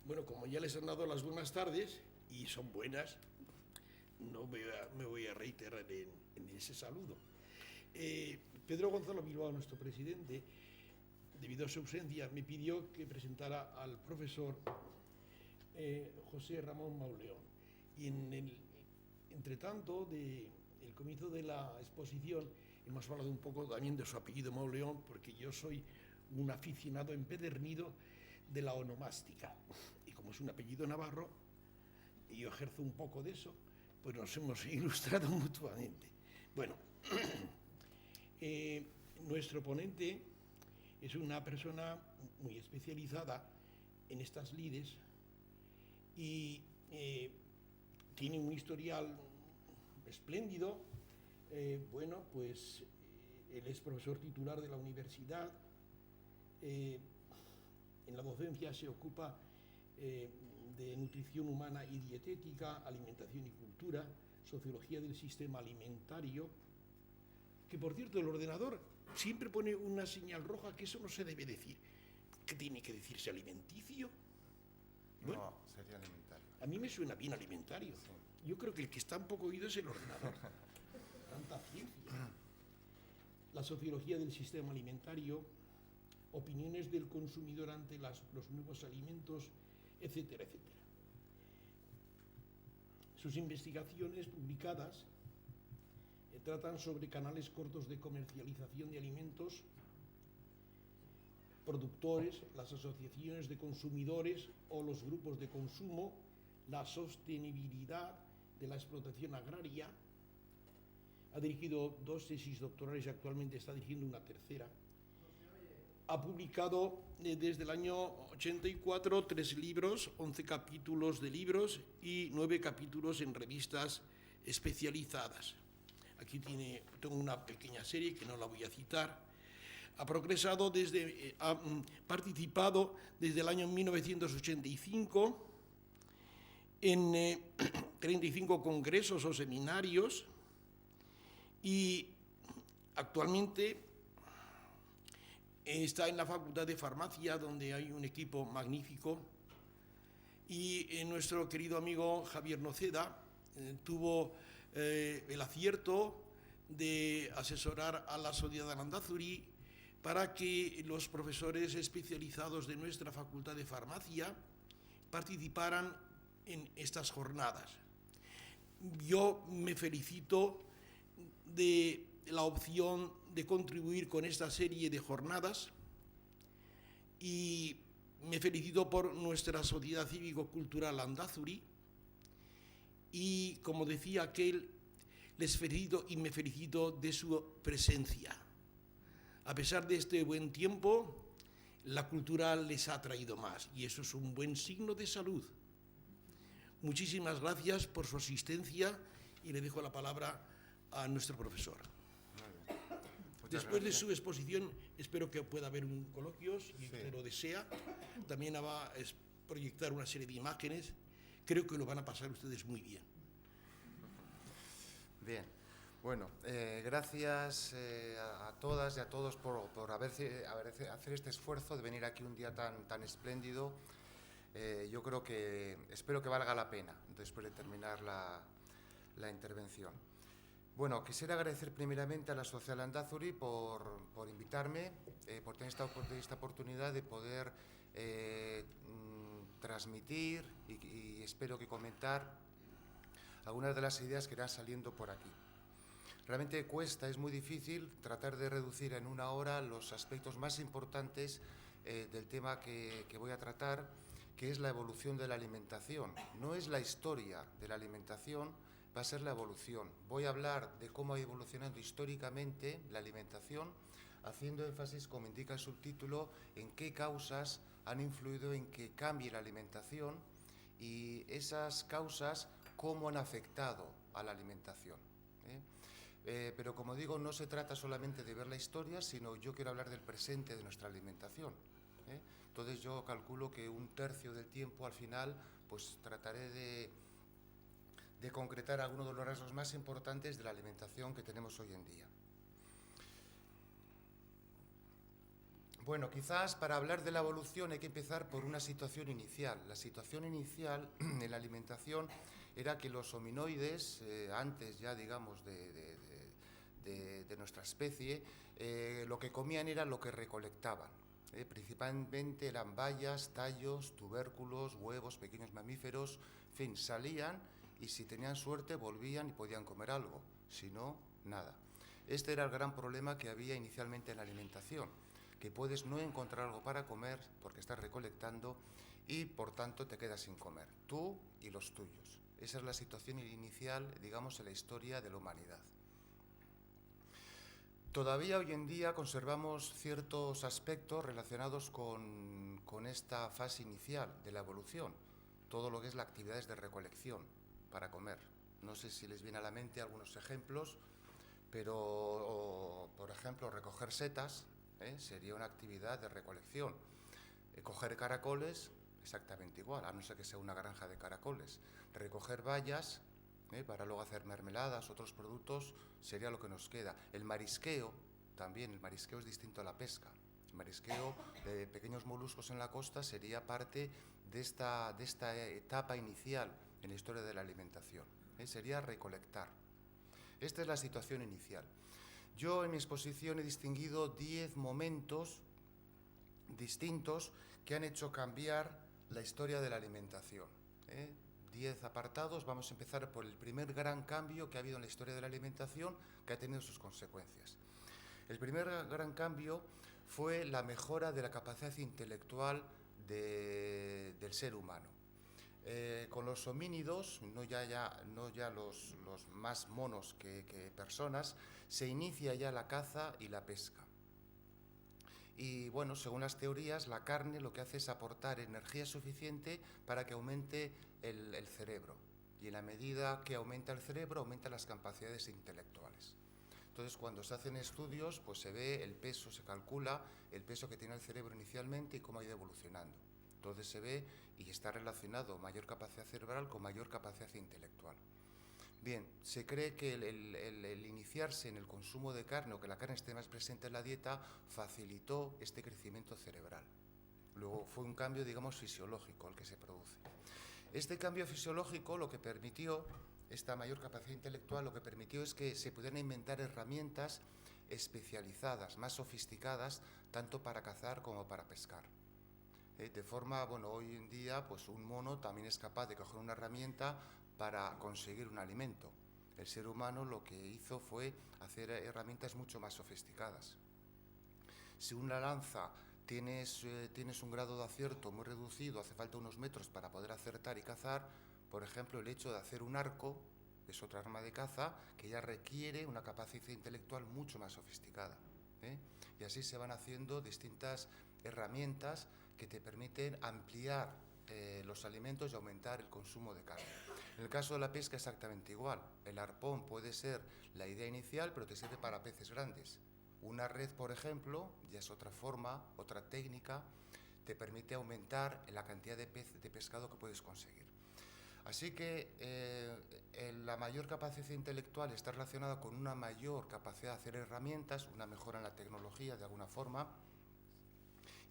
Bueno, como ya les han dado las buenas tardes, y son buenas, no me voy a reiterar en ese saludo. Pedro Gonzalo Bilbao, nuestro presidente, debido a su ausencia, me pidió que presentara al profesor José Ramón Mauleón. Y entre tanto, el comienzo de la exposición, hemos hablado un poco también de su apellido Mauleón, porque yo soy un aficionado empedernido de la onomástica. Y como es un apellido navarro, y yo ejerzo un poco de eso, pues nos hemos ilustrado mutuamente. Bueno, nuestro ponente es una persona muy especializada en estas lides y tiene un historial espléndido. Bueno, pues él es profesor titular de la universidad. En la docencia se ocupa de nutrición humana y dietética, alimentación y cultura, sociología del sistema alimentario, que por cierto el ordenador siempre pone una señal roja que eso no se debe decir. ¿Qué tiene que decirse? ¿Alimenticio? Bueno, no, sería alimentario. A mí me suena bien alimentario. Sí. Yo creo que el que está un poco oído es el ordenador. Tanta ciencia. La sociología del sistema alimentario, opiniones del consumidor ante los nuevos alimentos, etcétera, etcétera. Sus investigaciones publicadas tratan sobre canales cortos de comercialización de alimentos, productores, las asociaciones de consumidores o los grupos de consumo, la sostenibilidad de la explotación agraria. Ha dirigido 2 tesis doctorales y actualmente está dirigiendo una tercera. Ha publicado desde el año 84 3 libros, 11 capítulos de libros y 9 capítulos en revistas especializadas. Aquí tengo una pequeña serie que no la voy a citar. Ha participado desde el año 1985 en 35 congresos o seminarios y actualmente está en la Facultad de Farmacia, donde hay un equipo magnífico, y nuestro querido amigo Javier Noceda tuvo el acierto de asesorar a la Sociedad Landazuri para que los profesores especializados de nuestra Facultad de Farmacia participaran en estas jornadas. Yo me felicito de la opción de contribuir con esta serie de jornadas y me felicito por nuestra Sociedad Cívico-Cultural Landazuri y, como decía aquel, les felicito y me felicito de su presencia. A pesar de este buen tiempo, la cultura les ha traído más y eso es un buen signo de salud. Muchísimas gracias por su asistencia y le dejo la palabra a nuestro profesor. Después de su exposición espero que pueda haber un coloquio, si usted lo desea. También va a proyectar una serie de imágenes. Creo que lo van a pasar ustedes muy bien. Bien, bueno, gracias a todas y a todos por hacer este esfuerzo de venir aquí un día tan espléndido. Yo creo que, espero que valga la pena después de terminar la intervención. Bueno, quisiera agradecer primeramente a la Sociedad Landazuri por invitarme, por tener esta oportunidad de poder transmitir y espero que comentar algunas de las ideas que irán saliendo por aquí. Realmente es muy difícil tratar de reducir en una hora los aspectos más importantes del tema que voy a tratar, que es la evolución de la alimentación. No es la historia de la alimentación, va a ser la evolución. Voy a hablar de cómo ha evolucionado históricamente la alimentación, haciendo énfasis, como indica el subtítulo, en qué causas han influido en que cambie la alimentación y esas causas cómo han afectado a la alimentación. Pero como digo, no se trata solamente de ver la historia, sino yo quiero hablar del presente de nuestra alimentación. Entonces yo calculo que 1/3 del tiempo al final pues trataré de concretar algunos de los rasgos más importantes de la alimentación que tenemos hoy en día. Bueno, quizás para hablar de la evolución hay que empezar por una situación inicial. La situación inicial en la alimentación era que los hominoides, antes ya digamos de nuestra especie, lo que comían era lo que recolectaban. Principalmente eran bayas, tallos, tubérculos, huevos, pequeños mamíferos, en fin, salían y si tenían suerte volvían y podían comer algo, si no, nada. Este era el gran problema que había inicialmente en la alimentación, que puedes no encontrar algo para comer porque estás recolectando y por tanto te quedas sin comer, tú y los tuyos. Esa es la situación inicial, digamos, en la historia de la humanidad. Todavía hoy en día conservamos ciertos aspectos relacionados con esta fase inicial de la evolución, todo lo que es las actividades de recolección para comer. No sé si les viene a la mente algunos ejemplos, pero, por ejemplo, recoger setas sería una actividad de recolección. Coger caracoles, exactamente igual, a no ser que sea una granja de caracoles. Recoger bayas para luego hacer mermeladas, otros productos, sería lo que nos queda. El marisqueo, también, el marisqueo es distinto a la pesca. El marisqueo de pequeños moluscos en la costa sería parte de esta etapa inicial en la historia de la alimentación. Sería recolectar. Esta es la situación inicial. Yo en mi exposición he distinguido 10 momentos distintos que han hecho cambiar la historia de la alimentación. 10 apartados. Vamos a empezar por el primer gran cambio que ha habido en la historia de la alimentación, que ha tenido sus consecuencias. El primer gran cambio fue la mejora de la capacidad intelectual del ser humano. Con los homínidos, no ya los más monos que personas, se inicia ya la caza y la pesca. Y bueno, según las teorías, la carne lo que hace es aportar energía suficiente para que aumente el cerebro. Y en la medida que aumenta el cerebro, aumentan las capacidades intelectuales. Entonces, cuando se hacen estudios, pues se ve el peso, se calcula el peso que tiene el cerebro inicialmente y cómo ha ido evolucionando. Entonces se ve y está relacionado mayor capacidad cerebral con mayor capacidad intelectual. Bien, se cree que el iniciarse en el consumo de carne o que la carne esté más presente en la dieta facilitó este crecimiento cerebral. Luego fue un cambio, digamos, fisiológico el que se produce. Este cambio fisiológico lo que permitió, esta mayor capacidad intelectual, lo que permitió es que se pudieran inventar herramientas especializadas, más sofisticadas, tanto para cazar como para pescar. De forma, bueno, hoy en día, pues un mono también es capaz de coger una herramienta para conseguir un alimento. El ser humano lo que hizo fue hacer herramientas mucho más sofisticadas. Si una lanza tienes un grado de acierto muy reducido, hace falta unos metros para poder acertar y cazar, por ejemplo, el hecho de hacer un arco es otra arma de caza que ya requiere una capacidad intelectual mucho más sofisticada. Y así se van haciendo distintas herramientas que te permiten ampliar los alimentos y aumentar el consumo de carne. En el caso de la pesca exactamente igual. El arpón puede ser la idea inicial, pero te sirve para peces grandes. Una red, por ejemplo, ya es otra forma, otra técnica, te permite aumentar la cantidad de pescado que puedes conseguir. Así que la mayor capacidad intelectual está relacionada con una mayor capacidad de hacer herramientas, una mejora en la tecnología de alguna forma,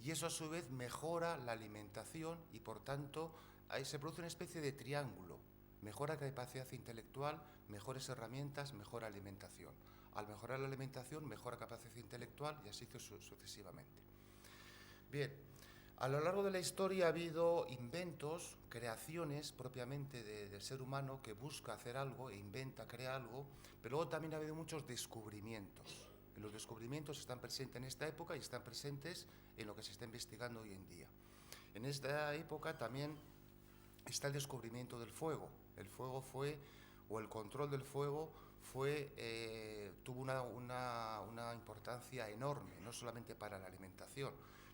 y eso a su vez mejora la alimentación y por tanto ahí se produce una especie de triángulo. Mejora capacidad intelectual, mejores herramientas, mejora alimentación. Al mejorar la alimentación, mejora capacidad intelectual y así sucesivamente. Bien, a lo largo de la historia ha habido inventos, creaciones propiamente del ser humano que busca hacer algo e inventa, crea algo, pero luego también ha habido muchos descubrimientos. Los descubrimientos están presentes en esta época y están presentes en lo que se está investigando hoy en día. En esta época también está el descubrimiento del fuego. El fuego el control del fuego tuvo una importancia enorme, no solamente para la alimentación.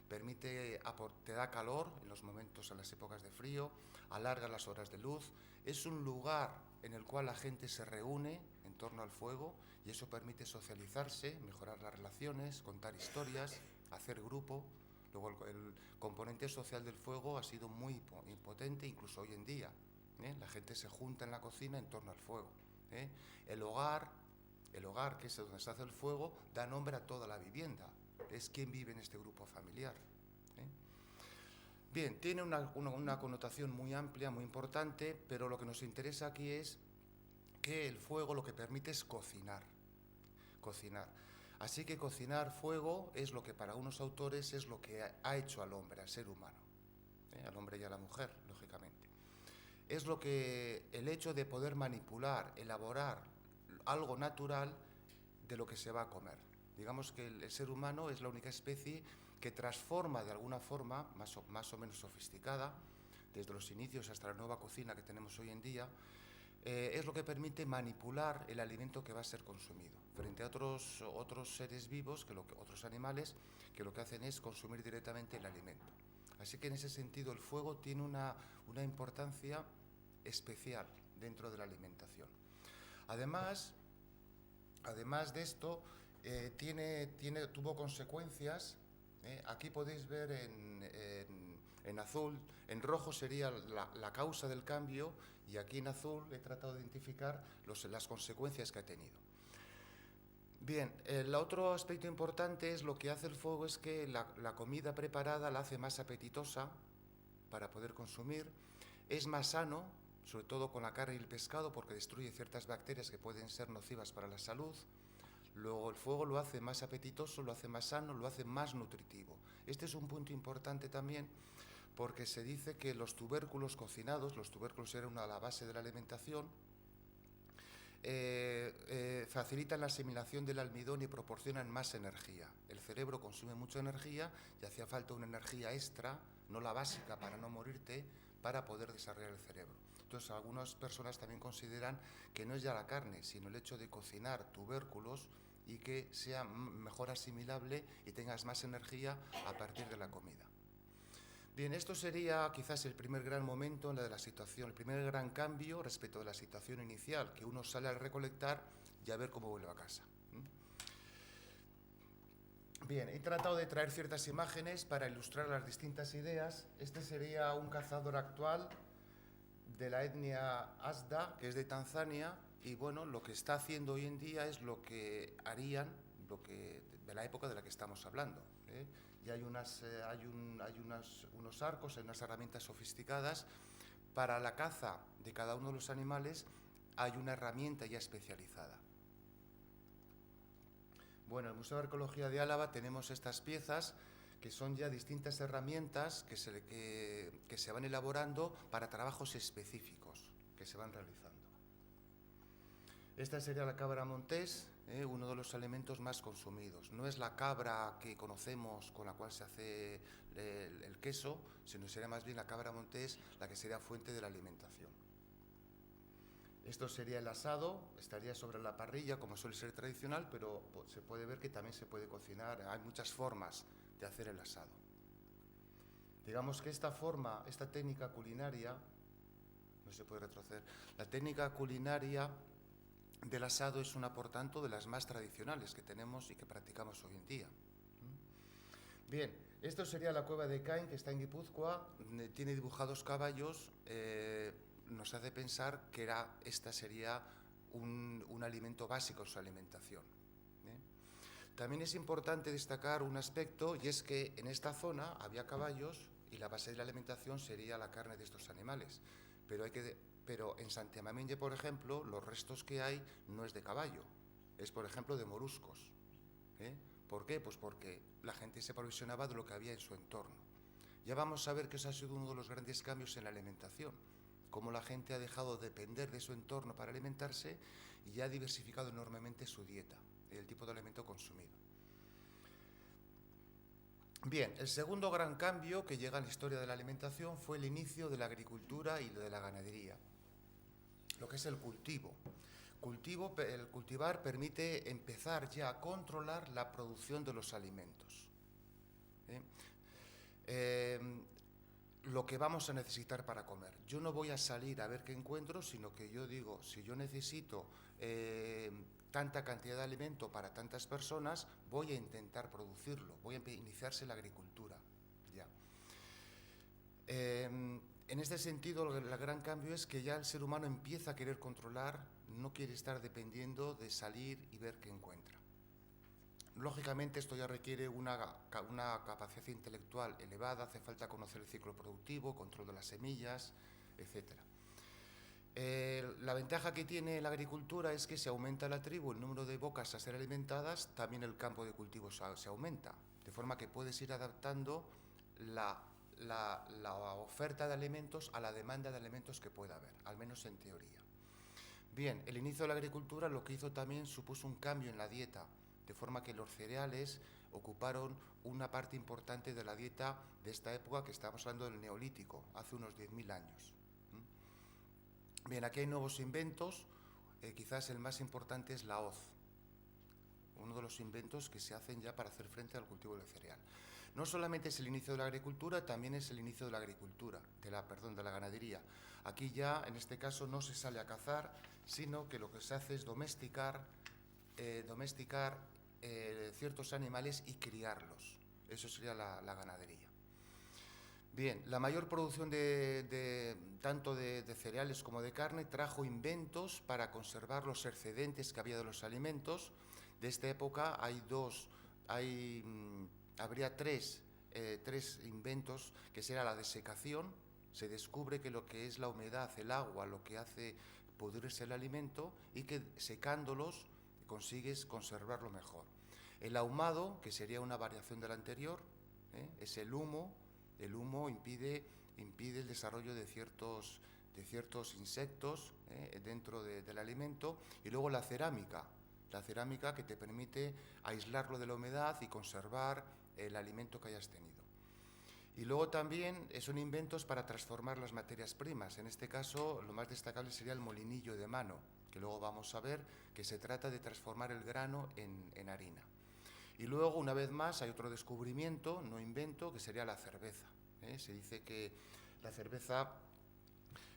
Te da calor en los momentos, en las épocas de frío, alarga las horas de luz. Es un lugar en el cual la gente se reúne en torno al fuego y eso permite socializarse, mejorar las relaciones, contar historias, hacer grupo. Luego el componente social del fuego ha sido muy potente, incluso hoy en día. La gente se junta en la cocina en torno al fuego. El hogar, que es donde se hace el fuego, da nombre a toda la vivienda. es quién vive en este grupo familiar. Bien, tiene una connotación muy amplia, muy importante, pero lo que nos interesa aquí es que el fuego lo que permite es cocinar. Así que cocinar fuego es lo que para unos autores es lo que ha hecho al hombre, al ser humano, al hombre y a la mujer, lógicamente. Es lo que el hecho de poder manipular, elaborar algo natural de lo que se va a comer. Digamos que el ser humano es la única especie que transforma de alguna forma, más o menos sofisticada, desde los inicios hasta la nueva cocina que tenemos hoy en día, es lo que permite manipular el alimento que va a ser consumido, frente a otros seres vivos, otros animales, que lo que hacen es consumir directamente el alimento. Así que en ese sentido el fuego tiene una importancia especial dentro de la alimentación. Además de esto, tuvo consecuencias. Aquí podéis ver en azul, en rojo sería la causa del cambio, y aquí en azul he tratado de identificar las consecuencias que ha tenido. Bien, el otro aspecto importante es lo que hace el fuego es que la comida preparada la hace más apetitosa para poder consumir, es más sano, sobre todo con la carne y el pescado, porque destruye ciertas bacterias que pueden ser nocivas para la salud. Luego el fuego lo hace más apetitoso, lo hace más sano, lo hace más nutritivo. Este es un punto importante también, porque se dice que los tubérculos cocinados, los tubérculos eran la base de la alimentación, facilitan la asimilación del almidón y proporcionan más energía. El cerebro consume mucha energía y hacía falta una energía extra, no la básica para no morirte, para poder desarrollar el cerebro. Entonces, algunas personas también consideran que no es ya la carne, sino el hecho de cocinar tubérculos y que sea mejor asimilable y tengas más energía a partir de la comida. Bien, esto sería quizás el primer gran momento en la situación, el primer gran cambio respecto de la situación inicial, que uno sale a recolectar y a ver cómo vuelve a casa. Bien, he tratado de traer ciertas imágenes para ilustrar las distintas ideas. Este sería un cazador actual de la etnia Asda, que es de Tanzania, y bueno, lo que está haciendo hoy en día es lo que harían de la época de la que estamos hablando. Y hay unos arcos, hay unas herramientas sofisticadas. Para la caza de cada uno de los animales hay una herramienta ya especializada. Bueno, en el Museo de Arqueología de Álava tenemos estas piezas que son ya distintas herramientas que se van elaborando para trabajos específicos que se van realizando. Esta sería la cabra montés, uno de los alimentos más consumidos. No es la cabra que conocemos con la cual se hace el queso, sino sería más bien la cabra montés la que sería fuente de la alimentación. Esto sería el asado, estaría sobre la parrilla como suele ser tradicional, pero se puede ver que también se puede cocinar. Hay muchas formas de hacer el asado. Digamos que esta técnica culinaria, no se puede retroceder, la técnica culinaria del asado es una, por tanto, de las más tradicionales que tenemos y que practicamos hoy en día. Bien, esto sería la cueva de Caín, que está en Guipúzcoa, tiene dibujados caballos, nos hace pensar que esta sería un alimento básico en su alimentación. También es importante destacar un aspecto, y es que en esta zona había caballos y la base de la alimentación sería la carne de estos animales. Pero en Santiamamenye, por ejemplo, los restos que hay no es de caballo, es, por ejemplo, de moruscos. ¿Por qué? Pues porque la gente se aprovisionaba de lo que había en su entorno. Ya vamos a ver que eso ha sido uno de los grandes cambios en la alimentación, cómo la gente ha dejado de depender de su entorno para alimentarse y ha diversificado enormemente su dieta, el tipo de alimento consumido. Bien, el segundo gran cambio que llega en la historia de la alimentación fue el inicio de la agricultura y de la ganadería, lo que es el cultivo. El cultivar permite empezar ya a controlar la producción de los alimentos. Lo que vamos a necesitar para comer. Yo no voy a salir a ver qué encuentro, sino que yo digo, si yo necesito tanta cantidad de alimento para tantas personas, voy a intentar producirlo, voy a iniciarse la agricultura. Ya. En este sentido, el gran cambio es que ya el ser humano empieza a querer controlar, no quiere estar dependiendo de salir y ver qué encuentra. Lógicamente esto ya requiere una capacidad intelectual elevada, hace falta conocer el ciclo productivo, control de las semillas, etcétera. La ventaja que tiene la agricultura es que si aumenta la tribu, el número de bocas a ser alimentadas, también el campo de cultivo se aumenta, de forma que puedes ir adaptando la oferta de alimentos a la demanda de alimentos que pueda haber, al menos en teoría. Bien, el inicio de la agricultura lo que hizo también supuso un cambio en la dieta, de forma que los cereales ocuparon una parte importante de la dieta de esta época, que estamos hablando del Neolítico, hace unos 10.000 años. Bien, aquí hay nuevos inventos, quizás el más importante es la hoz, uno de los inventos que se hacen ya para hacer frente al cultivo del cereal. No solamente es el inicio de la agricultura, también es el inicio de la agricultura, de la ganadería. Aquí ya, en este caso, no se sale a cazar, sino que lo que se hace es domesticar ciertos animales y criarlos. Eso sería la ganadería. Bien, la mayor producción tanto de cereales como de carne trajo inventos para conservar los excedentes que había de los alimentos. De esta época habría tres inventos, que será la desecación. Se descubre que lo que es la humedad, el agua, lo que hace pudrirse el alimento, y que secándolos consigues conservarlo mejor. El ahumado, que sería una variación del anterior, es el humo. El humo impide el desarrollo de ciertos insectos dentro del alimento. Y luego la cerámica que te permite aislarlo de la humedad y conservar el alimento que hayas tenido. Y luego también son inventos para transformar las materias primas. En este caso, lo más destacable sería el molinillo de mano, que luego vamos a ver que se trata de transformar el grano en harina. Y luego, una vez más, hay otro descubrimiento, no invento, que sería la cerveza. Se dice que la cerveza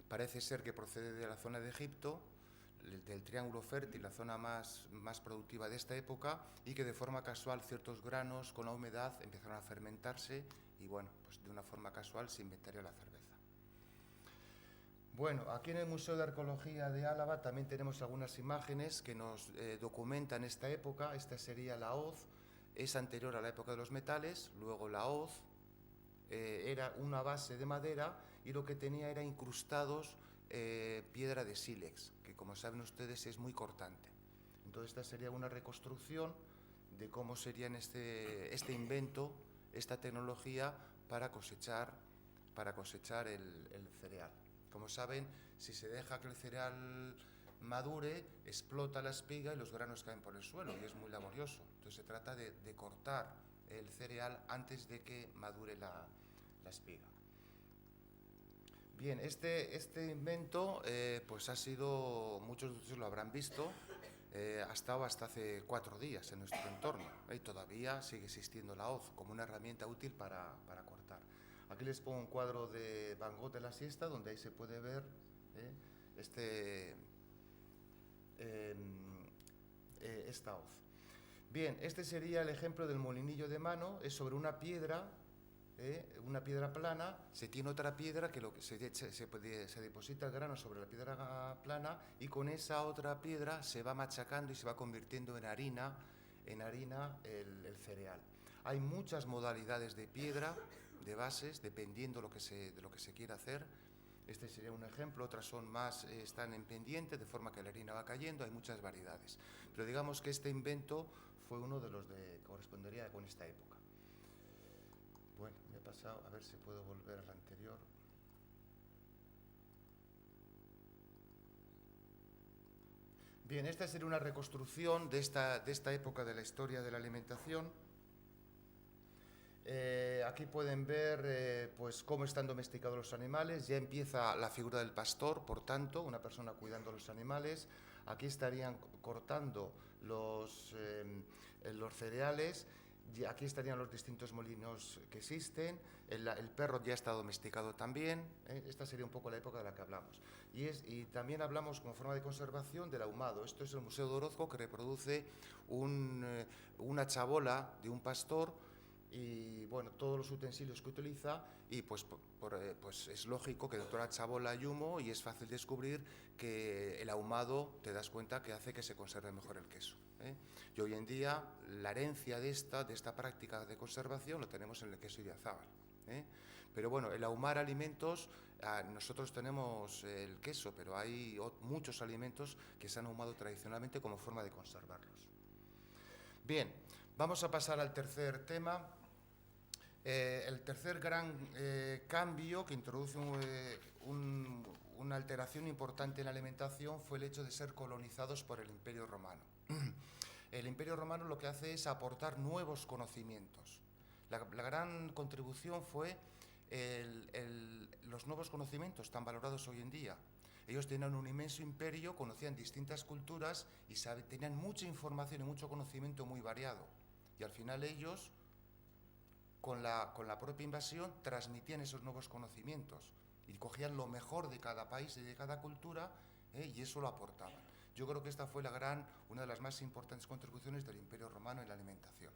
parece ser que procede de la zona de Egipto, del Triángulo Fértil, la zona más productiva de esta época, y que de forma casual ciertos granos con la humedad empezaron a fermentarse y, bueno, pues de una forma casual se inventaría la cerveza. Bueno, aquí en el Museo de Arqueología de Álava también tenemos algunas imágenes que nos documentan esta época. Esta sería la hoz. Es anterior a la época de los metales. Luego la hoz era una base de madera y lo que tenía era incrustados piedra de sílex, que como saben ustedes es muy cortante. Entonces esta sería una reconstrucción de cómo serían este invento, esta tecnología para cosechar el cereal. Como saben, si se deja que el cereal madure, explota la espiga y los granos caen por el suelo y es muy laborioso. Entonces se trata de cortar el cereal antes de que madure la espiga. Bien, este invento pues ha sido, muchos de ustedes lo habrán visto, ha estado hasta hace 4 días en nuestro entorno y todavía sigue existiendo la hoz como una herramienta útil para cortar. Aquí les pongo un cuadro de Van Gogh de la siesta, donde ahí se puede ver esta hoz. Bien, este sería el ejemplo del molinillo de mano. Es sobre una piedra plana. Se tiene otra piedra que se deposita el grano sobre la piedra plana y con esa otra piedra se va machacando y se va convirtiendo en harina el cereal. Hay muchas modalidades de piedra, de bases, dependiendo de lo que se quiera hacer. Este sería un ejemplo, otras están en pendiente, de forma que la harina va cayendo, hay muchas variedades. Pero digamos que este invento fue uno de los que correspondería con esta época. Bueno, me he pasado, a ver si puedo volver al anterior. Bien, esta sería una reconstrucción de esta época de la historia de la alimentación. Aquí pueden ver pues cómo están domesticados los animales. Ya empieza la figura del pastor, por tanto, una persona cuidando los animales. Aquí estarían cortando los cereales. Y aquí estarían los distintos molinos que existen. El perro ya está domesticado también. Esta sería un poco la época de la que hablamos. Y también hablamos, como forma de conservación, del ahumado. Esto es el Museo de Orozco, que reproduce una chabola de un pastor y bueno, todos los utensilios que utiliza, y pues es lógico que doctora Chabola y humo, y es fácil descubrir que el ahumado te das cuenta que hace que se conserve mejor el queso, ¿eh? Y hoy en día la herencia de esta práctica de conservación lo tenemos en el queso Idiazábal, ¿eh? Pero bueno, el ahumar alimentos, nosotros tenemos el queso, pero hay muchos alimentos que se han ahumado tradicionalmente como forma de conservarlos. Bien, vamos a pasar al tercer tema. El tercer gran cambio que introduce una alteración importante en la alimentación fue el hecho de ser colonizados por el Imperio Romano. El Imperio Romano lo que hace es aportar nuevos conocimientos. La gran contribución fue los nuevos conocimientos tan valorados hoy en día. Ellos tenían un inmenso imperio, conocían distintas culturas y tenían mucha información y mucho conocimiento muy variado. Y al final ellos, con la propia invasión, transmitían esos nuevos conocimientos y cogían lo mejor de cada país y de cada cultura, y eso lo aportaban. Yo creo que esta fue una de las más importantes contribuciones del Imperio Romano en la alimentación.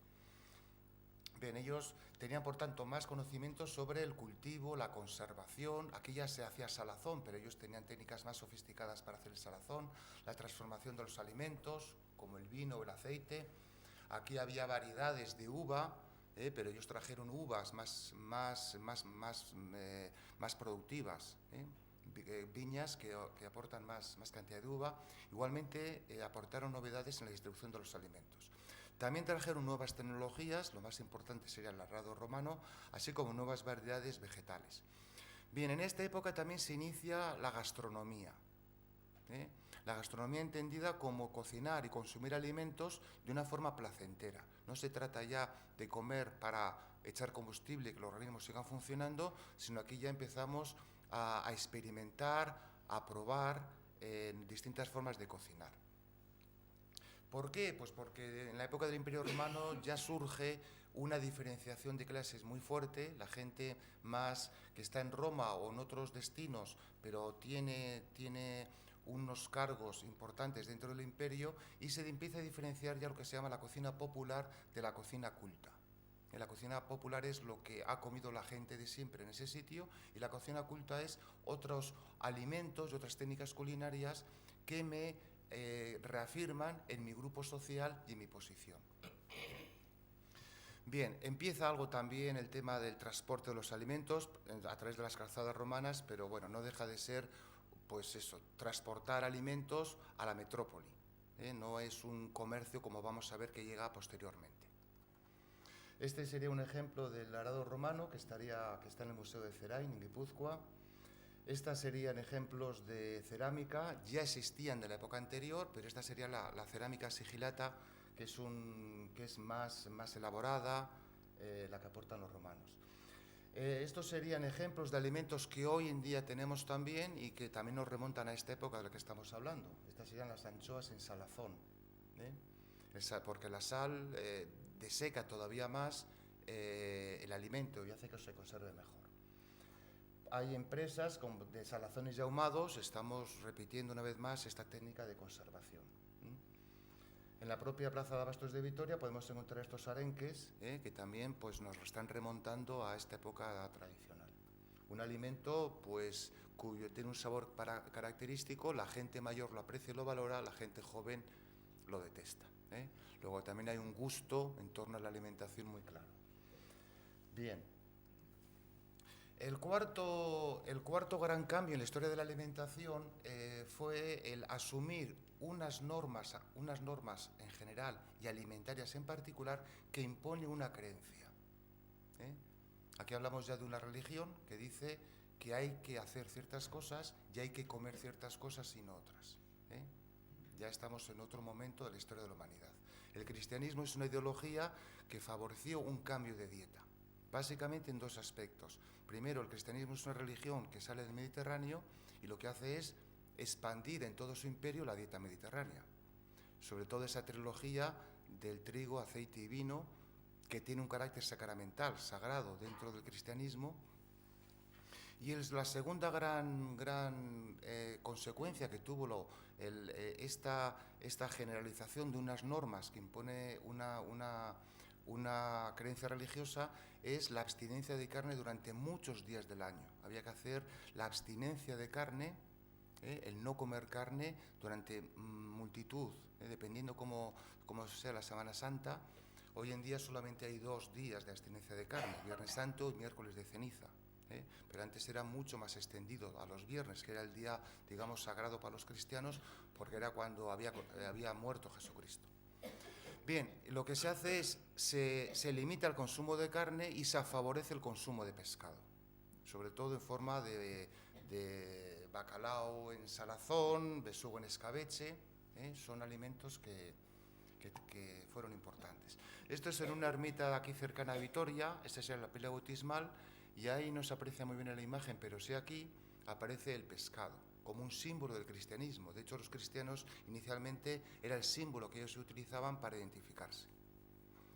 Bien, ellos tenían, por tanto, más conocimientos sobre el cultivo, la conservación. Aquí ya se hacía salazón, pero ellos tenían técnicas más sofisticadas para hacer el salazón, la transformación de los alimentos, como el vino o el aceite. Aquí había variedades de uva, pero ellos trajeron uvas más productivas, viñas que aportan más cantidad de uva. Igualmente aportaron novedades en la distribución de los alimentos. También trajeron nuevas tecnologías, lo más importante sería el arado romano, así como nuevas variedades vegetales. Bien, en esta época también se inicia la gastronomía. La gastronomía entendida como cocinar y consumir alimentos de una forma placentera. No se trata ya de comer para echar combustible y que los organismos sigan funcionando, sino aquí ya empezamos a experimentar, a probar distintas formas de cocinar. ¿Por qué? Pues porque en la época del Imperio Romano ya surge una diferenciación de clases muy fuerte. La gente más que está en Roma o en otros destinos, pero tiene unos cargos importantes dentro del imperio, y se empieza a diferenciar ya lo que se llama la cocina popular de la cocina culta. La cocina popular es lo que ha comido la gente de siempre en ese sitio, y la cocina culta es otros alimentos y otras técnicas culinarias que me reafirman en mi grupo social y en mi posición. Bien, empieza algo también el tema del transporte de los alimentos a través de las calzadas romanas, pero bueno, no deja de ser, pues eso, transportar alimentos a la metrópoli. No es un comercio como vamos a ver que llega posteriormente. Este sería un ejemplo del arado romano que está en el Museo de Zerain, en Guipúzcoa. Estas serían ejemplos de cerámica, ya existían de la época anterior, pero esta sería la cerámica sigilata, que es más elaborada, la que aportan los romanos. Estos serían ejemplos de alimentos que hoy en día tenemos también y que también nos remontan a esta época de la que estamos hablando. Estas serían las anchoas en salazón, porque la sal deseca todavía más el alimento y hace que se conserve mejor. Hay empresas de salazones y ahumados, estamos repitiendo una vez más esta técnica de conservación. En la propia Plaza de Abastos de Vitoria podemos encontrar estos arenques que también pues, nos están remontando a esta época tradicional. Un alimento pues, cuyo tiene un sabor característico, la gente mayor lo aprecia y lo valora, la gente joven lo detesta. Luego también hay un gusto en torno a la alimentación muy claro. Bien. El cuarto gran cambio en la historia de la alimentación fue el asumir unas normas en general y alimentarias en particular que impone una creencia. Aquí hablamos ya de una religión que dice que hay que hacer ciertas cosas y hay que comer ciertas cosas y no otras. Ya estamos en otro momento de la historia de la humanidad. El cristianismo es una ideología que favoreció un cambio de dieta, básicamente en dos aspectos. Primero, el cristianismo es una religión que sale del Mediterráneo y lo que hace es expandir en todo su imperio la dieta mediterránea. Sobre todo esa trilogía del trigo, aceite y vino, que tiene un carácter sacramental, sagrado dentro del cristianismo. Y es la segunda gran consecuencia que tuvo esta generalización de unas normas que impone una creencia religiosa es la abstinencia de carne durante muchos días del año. Había que hacer la abstinencia de carne, el no comer carne durante multitud, dependiendo cómo sea la Semana Santa. Hoy en día solamente hay 2 días de abstinencia de carne, Viernes Santo y miércoles de ceniza. Pero antes era mucho más extendido a los viernes, que era el día, digamos, sagrado para los cristianos, porque era cuando había muerto Jesucristo. Bien, lo que se hace es, se limita el consumo de carne y se favorece el consumo de pescado, sobre todo en forma de bacalao en salazón, besugo en escabeche, son alimentos que fueron importantes. Esto es en una ermita aquí cercana a Vitoria, esta es la pila bautismal, y ahí no se aprecia muy bien en la imagen, pero sí aquí aparece el pescado como un símbolo del cristianismo. De hecho, los cristianos inicialmente era el símbolo que ellos utilizaban para identificarse.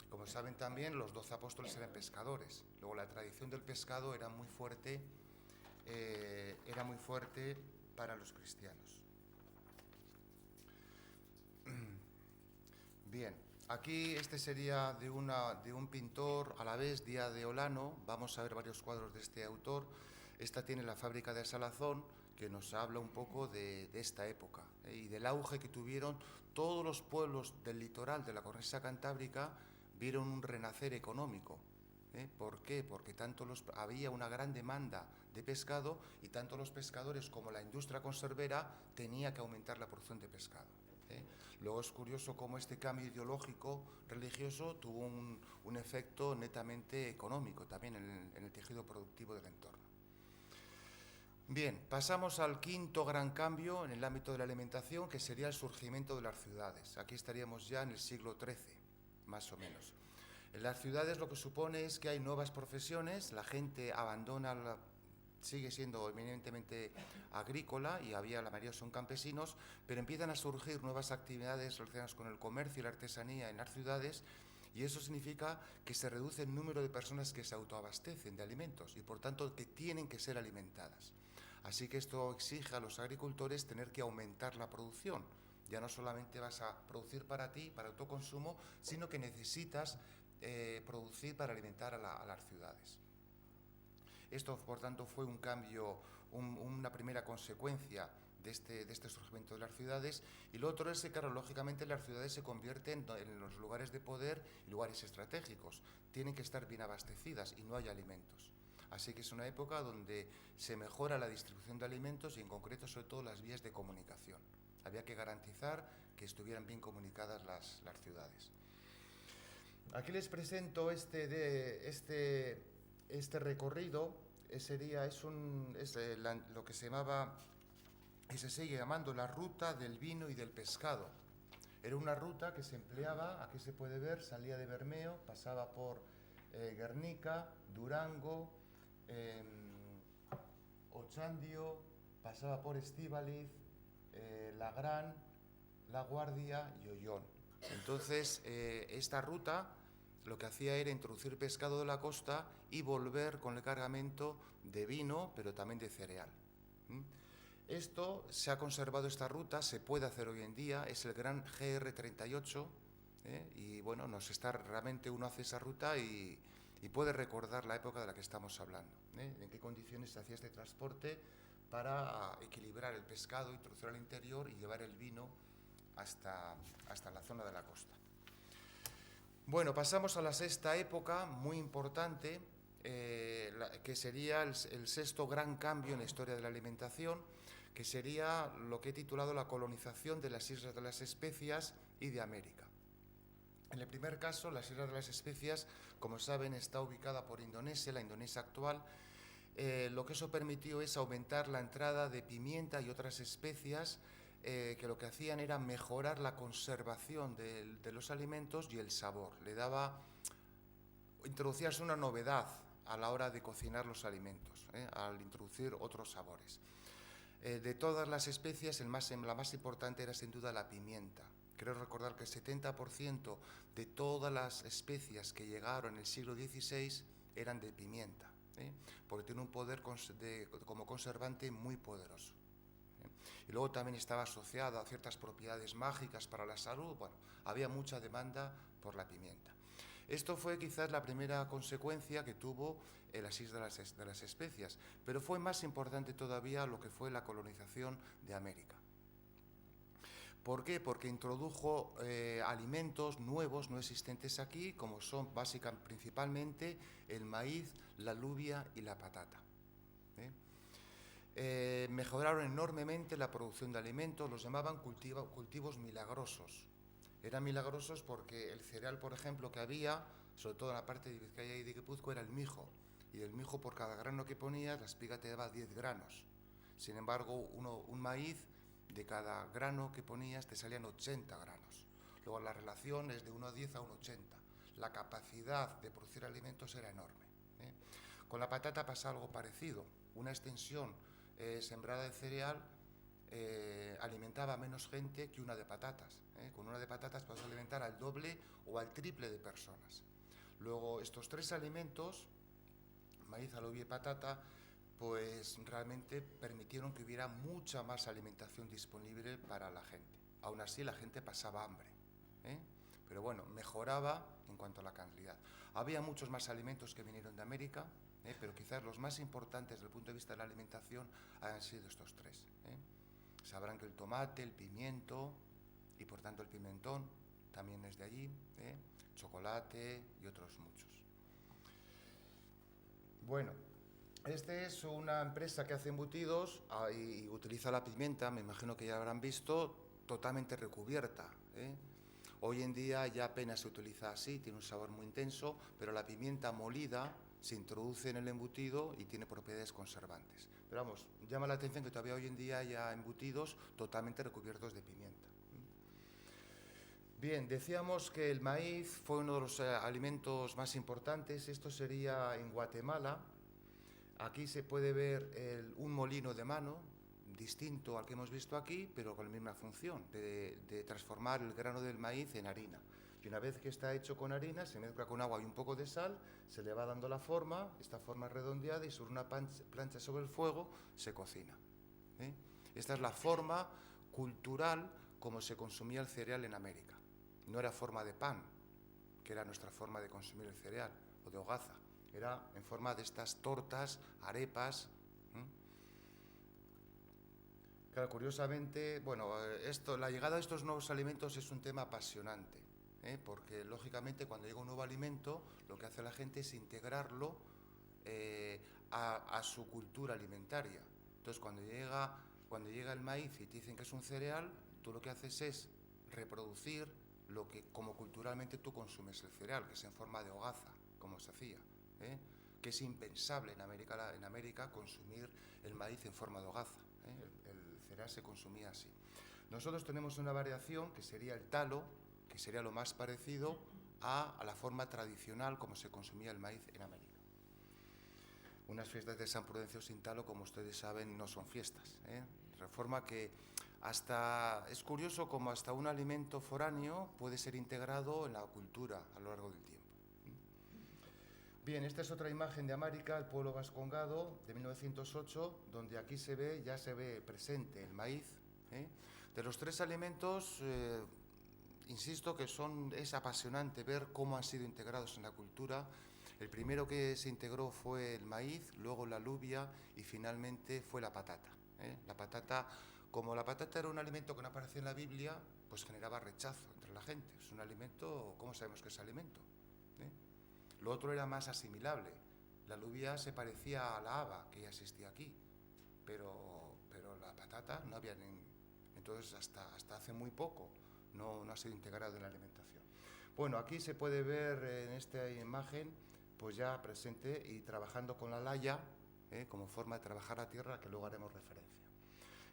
Como saben también, los 12 apóstoles eran pescadores. Luego la tradición del pescado era muy fuerte para los cristianos. Bien, aquí este sería de un pintor a la vez, Díaz de Olano. Vamos a ver varios cuadros de este autor. Esta tiene la fábrica de Salazón, que nos habla un poco de esta época y del auge que tuvieron todos los pueblos del litoral de la cornisa cantábrica. Vieron un renacer económico. ¿Por qué? Porque había una gran demanda de pescado y tanto los pescadores como la industria conservera tenía que aumentar la producción de pescado. Luego es curioso cómo este cambio ideológico religioso tuvo un efecto netamente económico también en el tejido productivo del entorno. Bien, pasamos al quinto gran cambio en el ámbito de la alimentación, que sería el surgimiento de las ciudades. Aquí estaríamos ya en el siglo XIII, más o menos. En las ciudades lo que supone es que hay nuevas profesiones, la gente sigue siendo eminentemente agrícola y la mayoría son campesinos, pero empiezan a surgir nuevas actividades relacionadas con el comercio y la artesanía en las ciudades, y eso significa que se reduce el número de personas que se autoabastecen de alimentos y por tanto que tienen que ser alimentadas. Así que esto exige a los agricultores tener que aumentar la producción. Ya no solamente vas a producir para ti, para autoconsumo, sino que necesitas producir para alimentar a las ciudades. Esto, por tanto, fue un cambio, una primera consecuencia de este surgimiento de las ciudades. Y lo otro es que, claro, lógicamente las ciudades se convierten en los lugares de poder y lugares estratégicos. Tienen que estar bien abastecidas y no hay alimentos. Así que es una época donde se mejora la distribución de alimentos y en concreto sobre todo las vías de comunicación. Había que garantizar que estuvieran bien comunicadas las ciudades. Aquí les presento este recorrido. Lo que se llamaba y se sigue llamando la ruta del vino y del pescado. Era una ruta que se empleaba, aquí se puede ver, salía de Bermeo, pasaba por Guernica, Durango, Ochandio, pasaba por Estíbaliz, Lagrán, La Guardia y Ollón. Entonces, esta ruta lo que hacía era introducir pescado de la costa y volver con el cargamento de vino, pero también de cereal. Esto se ha conservado, esta ruta, se puede hacer hoy en día, es el gran GR38, y bueno, realmente uno hace esa ruta y puede recordar la época de la que estamos hablando, en qué condiciones se hacía este transporte para equilibrar el pescado, introducirlo al interior y llevar el vino hasta la zona de la costa. Bueno, pasamos a la sexta época, muy importante, que sería el sexto gran cambio en la historia de la alimentación, que sería lo que he titulado la colonización de las Islas de las Especias y de América. En el primer caso, las Islas de las Especias, como saben, está ubicada por Indonesia, la Indonesia actual. Lo que eso permitió es aumentar la entrada de pimienta y otras especias que lo que hacían era mejorar la conservación de los alimentos y el sabor. Introducíase una novedad a la hora de cocinar los alimentos, al introducir otros sabores. De todas las especias, la más importante era sin duda la pimienta. Creo recordar que el 70% de todas las especias que llegaron en el siglo XVI eran de pimienta, porque tiene un poder como conservante muy poderoso. Y luego también estaba asociada a ciertas propiedades mágicas para la salud. Bueno, había mucha demanda por la pimienta. Esto fue quizás la primera consecuencia que tuvo las Islas de las Especias, pero fue más importante todavía lo que fue la colonización de América. ¿Por qué? Porque introdujo alimentos nuevos, no existentes aquí, como son principalmente el maíz, la alubia y la patata. Mejoraron enormemente la producción de alimentos, los llamaban cultivos milagrosos. Eran milagrosos porque el cereal, por ejemplo, que había, sobre todo en la parte de Vizcaya y de Guipúzcoa, era el mijo. Y del mijo, por cada grano que ponías, la espiga te daba 10 granos. Sin embargo, un maíz, de cada grano que ponías, te salían 80 granos. Luego la relación es de 1,10 a 1,80. La capacidad de producir alimentos era enorme. Con la patata pasa algo parecido. Una extensión sembrada de cereal alimentaba a menos gente que una de patatas. Con una de patatas puedes alimentar al doble o al triple de personas. Luego, estos tres alimentos, maíz, alubia y patata, pues realmente permitieron que hubiera mucha más alimentación disponible para la gente. Aún así, la gente pasaba hambre, pero bueno, mejoraba en cuanto a la cantidad. Había muchos más alimentos que vinieron de América, pero quizás los más importantes desde el punto de vista de la alimentación han sido estos tres. Sabrán que el tomate, el pimiento y por tanto el pimentón también es de allí, chocolate y otros muchos. Bueno, esta es una empresa que hace embutidos y utiliza la pimienta, me imagino que ya habrán visto, totalmente recubierta. Hoy en día ya apenas se utiliza así, tiene un sabor muy intenso, pero la pimienta molida se introduce en el embutido y tiene propiedades conservantes. Pero vamos, llama la atención que todavía hoy en día haya embutidos totalmente recubiertos de pimienta. Bien, decíamos que el maíz fue uno de los alimentos más importantes. Esto sería en Guatemala. Aquí se puede ver un molino de mano, distinto al que hemos visto aquí, pero con la misma función, de transformar el grano del maíz en harina. Y una vez que está hecho con harina, se mezcla con agua y un poco de sal, se le va dando la forma, esta forma redondeada, y sobre una plancha sobre el fuego se cocina. Esta es la forma cultural como se consumía el cereal en América. No era forma de pan, que era nuestra forma de consumir el cereal, o de hogaza. Era en forma de estas tortas, arepas. Claro, curiosamente, bueno, la llegada de estos nuevos alimentos es un tema apasionante, porque lógicamente cuando llega un nuevo alimento, lo que hace la gente es integrarlo a su cultura alimentaria. Entonces, cuando llega el maíz y te dicen que es un cereal, tú lo que haces es reproducir lo que como culturalmente tú consumes el cereal, que es en forma de hogaza, como se hacía. Que es impensable en América consumir el maíz en forma de hogaza. El cereal se consumía así. Nosotros tenemos una variación que sería el talo, que sería lo más parecido a la forma tradicional como se consumía el maíz en América. Unas fiestas de San Prudencio sin talo, como ustedes saben, no son fiestas. De forma que es curioso cómo hasta un alimento foráneo puede ser integrado en la cultura a lo largo del tiempo. Bien, esta es otra imagen de América, el pueblo vascongado, de 1908, donde aquí ya se ve presente el maíz. De los tres alimentos, insisto que es apasionante ver cómo han sido integrados en la cultura. El primero que se integró fue el maíz, luego la alubia y finalmente fue la patata. La patata, como la patata era un alimento que no aparecía en la Biblia, pues generaba rechazo entre la gente. Es un alimento, ¿cómo sabemos que es alimento? Lo otro era más asimilable. La alubia se parecía a la haba, que ya existía aquí, pero la patata no había entonces hasta hace muy poco no ha sido integrado en la alimentación. Bueno, aquí se puede ver en esta imagen, pues ya presente y trabajando con la laya, como forma de trabajar la tierra, que luego haremos referencia.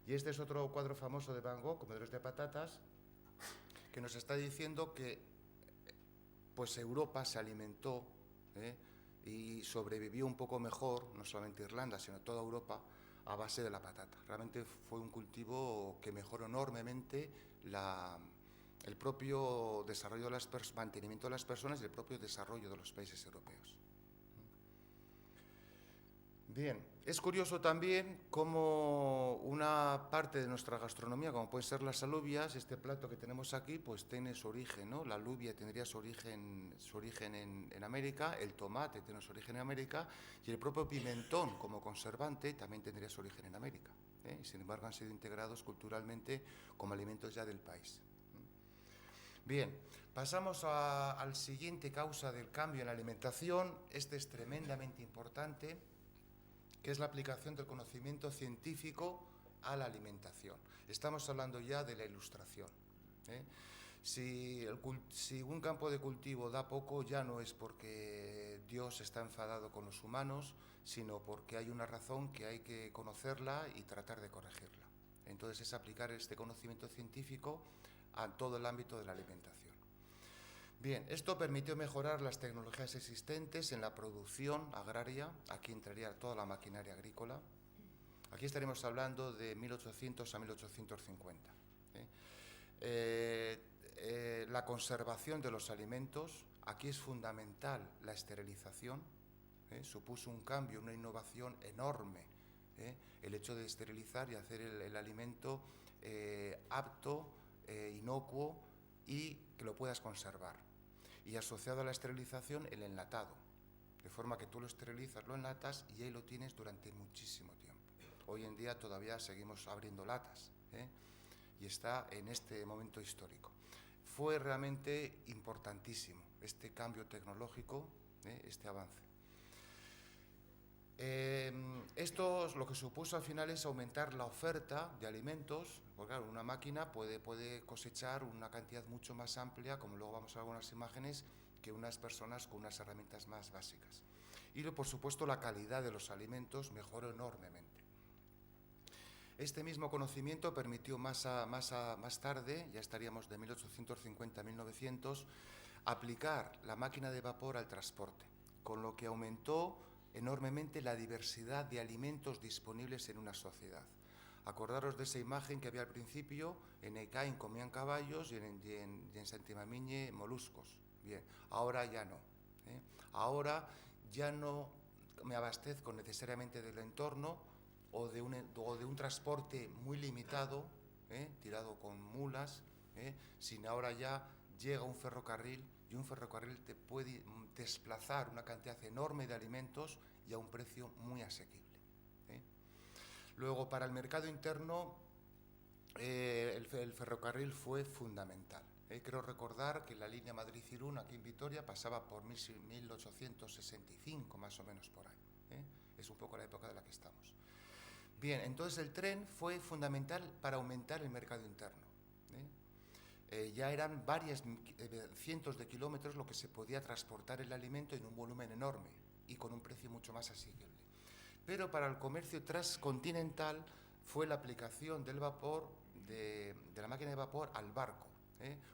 Y este es otro cuadro famoso de Van Gogh, Comedores de Patatas, que nos está diciendo que pues Europa se alimentó y sobrevivió un poco mejor, no solamente Irlanda, sino toda Europa, a base de la patata. Realmente fue un cultivo que mejoró enormemente el propio desarrollo mantenimiento de las personas y el propio desarrollo de los países europeos. Bien, es curioso también cómo una parte de nuestra gastronomía, como pueden ser las alubias, este plato que tenemos aquí, pues tiene su origen, ¿no? La alubia tendría su origen en América, el tomate tiene su origen en América y el propio pimentón como conservante también tendría su origen en América, ¿eh? Y sin embargo han sido integrados culturalmente como alimentos ya del país. Bien, pasamos al siguiente causa del cambio en la alimentación. Este es tremendamente importante, que es la aplicación del conocimiento científico a la alimentación. Estamos hablando ya de la ilustración, ¿eh? Si un campo de cultivo da poco, ya no es porque Dios está enfadado con los humanos, sino porque hay una razón que hay que conocerla y tratar de corregirla. Entonces es aplicar este conocimiento científico a todo el ámbito de la alimentación. Bien, esto permitió mejorar las tecnologías existentes en la producción agraria. Aquí entraría toda la maquinaria agrícola. Aquí estaremos hablando de 1800 a 1850. La conservación de los alimentos. Aquí es fundamental la esterilización. Supuso un cambio, una innovación enorme. El hecho de esterilizar y hacer el alimento apto, inocuo y que lo puedas conservar. Y asociado a la esterilización, el enlatado, de forma que tú lo esterilizas, lo enlatas y ahí lo tienes durante muchísimo tiempo. Hoy en día todavía seguimos abriendo latas, y está en este momento histórico. Fue realmente importantísimo este cambio tecnológico, este avance. Esto lo que supuso al final es aumentar la oferta de alimentos, porque claro, una máquina puede cosechar una cantidad mucho más amplia, como luego vamos a ver algunas imágenes, que unas personas con unas herramientas más básicas. Y por supuesto la calidad de los alimentos mejoró enormemente. Este mismo conocimiento permitió más tarde, ya estaríamos de 1850 a 1900, aplicar la máquina de vapor al transporte, con lo que aumentó enormemente la diversidad de alimentos disponibles en una sociedad. Acordaros de esa imagen que había al principio, en Ecaín comían caballos y en Santimamiñe moluscos. Bien, ahora ya no. Ahora ya no me abastezco necesariamente del entorno o de un transporte muy limitado, tirado con mulas, sino ahora ya llega un ferrocarril y un ferrocarril te puede desplazar una cantidad enorme de alimentos y a un precio muy asequible. Luego, para el mercado interno, el ferrocarril fue fundamental. Creo recordar que la línea Madrid-Irún, aquí en Vitoria, pasaba por 1865, más o menos por ahí. Es un poco la época de la que estamos. Bien, entonces el tren fue fundamental para aumentar el mercado interno. Ya eran cientos de kilómetros lo que se podía transportar el alimento en un volumen enorme y con un precio mucho más asequible. Pero para el comercio transcontinental fue la aplicación del vapor, de la máquina de vapor al barco,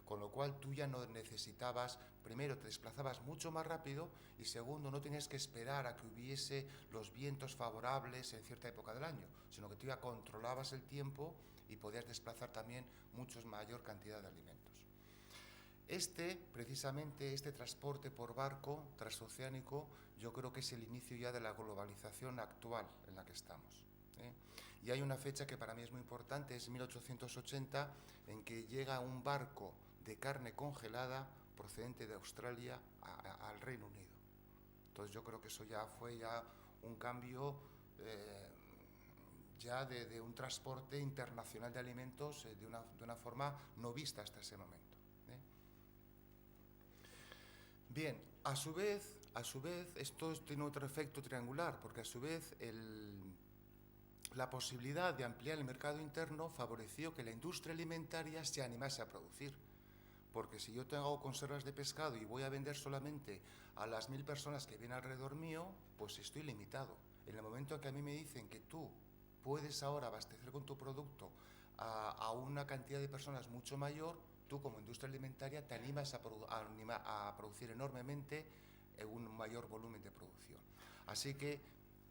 con lo cual tú ya no necesitabas, primero te desplazabas mucho más rápido y segundo no tenías que esperar a que hubiese los vientos favorables en cierta época del año, sino que tú ya controlabas el tiempo y podías desplazar también mucho mayor cantidad de alimentos. Precisamente este transporte por barco transoceánico, yo creo que es el inicio ya de la globalización actual en la que estamos. Y hay una fecha que para mí es muy importante, es 1880, en que llega un barco de carne congelada procedente de Australia al Reino Unido. Entonces yo creo que eso ya fue un cambio ya de un transporte internacional de alimentos de una forma no vista hasta ese momento. Bien, a su vez, esto tiene otro efecto triangular, porque a su vez la posibilidad de ampliar el mercado interno favoreció que la industria alimentaria se animase a producir. Porque si yo tengo conservas de pescado y voy a vender solamente a las 1000 personas que vienen alrededor mío, pues estoy limitado. En el momento en que a mí me dicen que tú puedes ahora abastecer con tu producto a una cantidad de personas mucho mayor, tú como industria alimentaria te animas a producir enormemente un mayor volumen de producción. Así que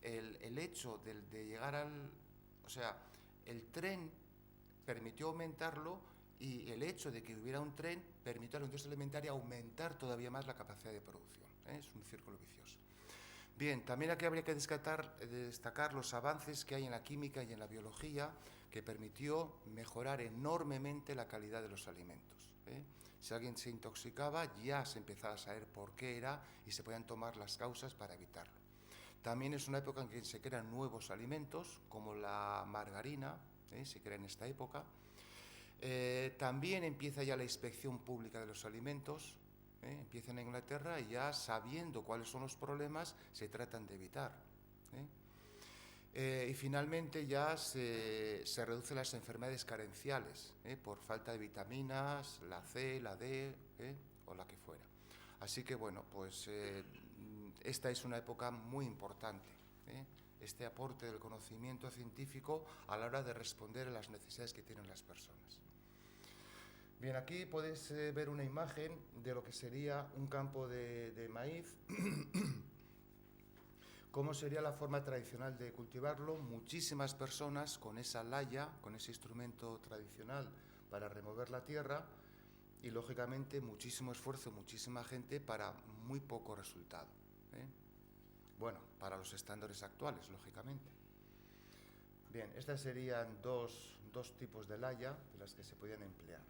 el hecho de llegar el tren permitió aumentarlo y el hecho de que hubiera un tren permitió a la industria alimentaria aumentar todavía más la capacidad de producción. Es un círculo vicioso. Bien, también aquí habría que destacar los avances que hay en la química y en la biología que permitió mejorar enormemente la calidad de los alimentos. Si alguien se intoxicaba, ya se empezaba a saber por qué era y se podían tomar las causas para evitarlo. También es una época en que se crean nuevos alimentos, como la margarina, se crea en esta época. También empieza ya la inspección pública de los alimentos, empieza en Inglaterra y ya sabiendo cuáles son los problemas se tratan de evitar. Y finalmente ya se reducen las enfermedades carenciales por falta de vitaminas, la C, la D o la que fuera. Así que bueno, pues esta es una época muy importante, este aporte del conocimiento científico a la hora de responder a las necesidades que tienen las personas. Bien, aquí podéis ver una imagen de lo que sería un campo de maíz. ¿Cómo sería la forma tradicional de cultivarlo? Muchísimas personas con esa laya, con ese instrumento tradicional para remover la tierra y, lógicamente, muchísimo esfuerzo, muchísima gente para muy poco resultado. Bueno, para los estándares actuales, lógicamente. Bien, estas serían dos tipos de laya de las que se podían emplear.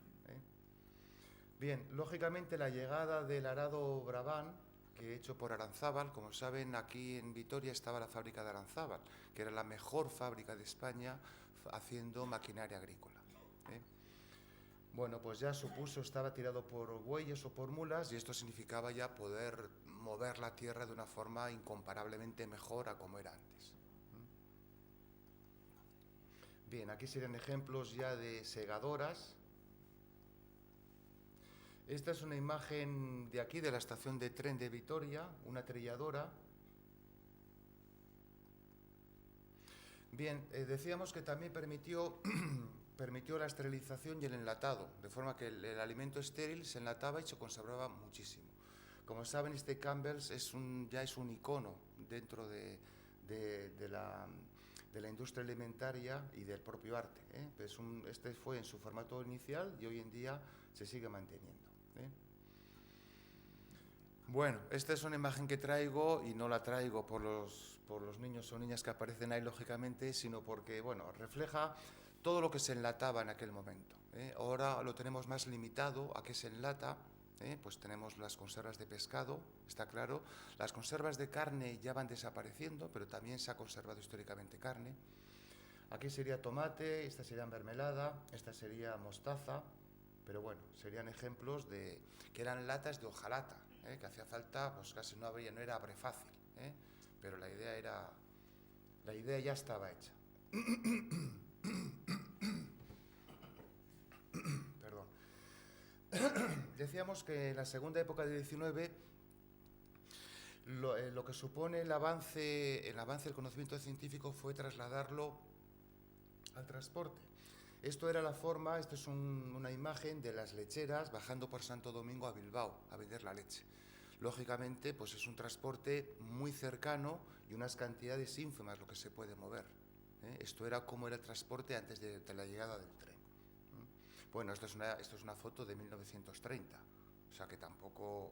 Bien, lógicamente la llegada del arado Brabant, que hecho por Aranzábal, como saben, aquí en Vitoria estaba la fábrica de Aranzábal, que era la mejor fábrica de España haciendo maquinaria agrícola. Bueno, pues ya estaba tirado por bueyes o por mulas y esto significaba ya poder mover la tierra de una forma incomparablemente mejor a como era antes. Bien, aquí serían ejemplos ya de segadoras. Esta es una imagen de aquí, de la estación de tren de Vitoria, una trilladora. Bien, decíamos que también permitió la esterilización y el enlatado, de forma que el alimento estéril se enlataba y se conservaba muchísimo. Como saben, este Campbell's ya es un icono dentro de la industria alimentaria y del propio arte. Este fue en su formato inicial y hoy en día se sigue manteniendo. Bueno, esta es una imagen que traigo y no la traigo por los niños o niñas que aparecen ahí, lógicamente, sino porque, bueno, refleja todo lo que se enlataba en aquel momento. Ahora lo tenemos más limitado a qué se enlata. Pues tenemos las conservas de pescado, está claro. Las conservas de carne ya van desapareciendo, pero también se ha conservado históricamente carne. Aquí sería tomate, esta sería mermelada, esta sería mostaza, pero bueno, serían ejemplos que eran latas de hojalata, que hacía falta, pues casi no era abre fácil, pero la idea ya estaba hecha. Perdón. Decíamos que en la segunda época del 19 lo que supone el avance del conocimiento científico fue trasladarlo al transporte. Esta es una imagen de las lecheras bajando por Santo Domingo a Bilbao a vender la leche. Lógicamente, pues es un transporte muy cercano y unas cantidades ínfimas lo que se puede mover. Esto era como era el transporte antes de la llegada del tren. Bueno, esto es una foto de 1930, o sea que tampoco...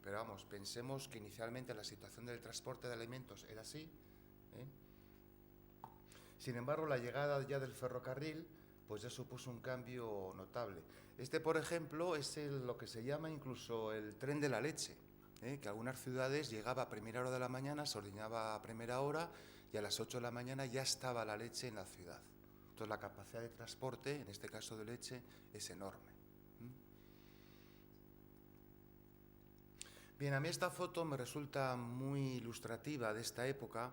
Pero vamos, pensemos que inicialmente la situación del transporte de alimentos era así. Sin embargo, la llegada ya del ferrocarril pues ya supuso un cambio notable. Por ejemplo, es lo que se llama incluso el tren de la leche, que algunas ciudades llegaba a primera hora de la mañana, se ordeñaba a primera hora y a las 8 de la mañana ya estaba la leche en la ciudad. Entonces la capacidad de transporte, en este caso de leche, es enorme. Bien, a mí esta foto me resulta muy ilustrativa de esta época,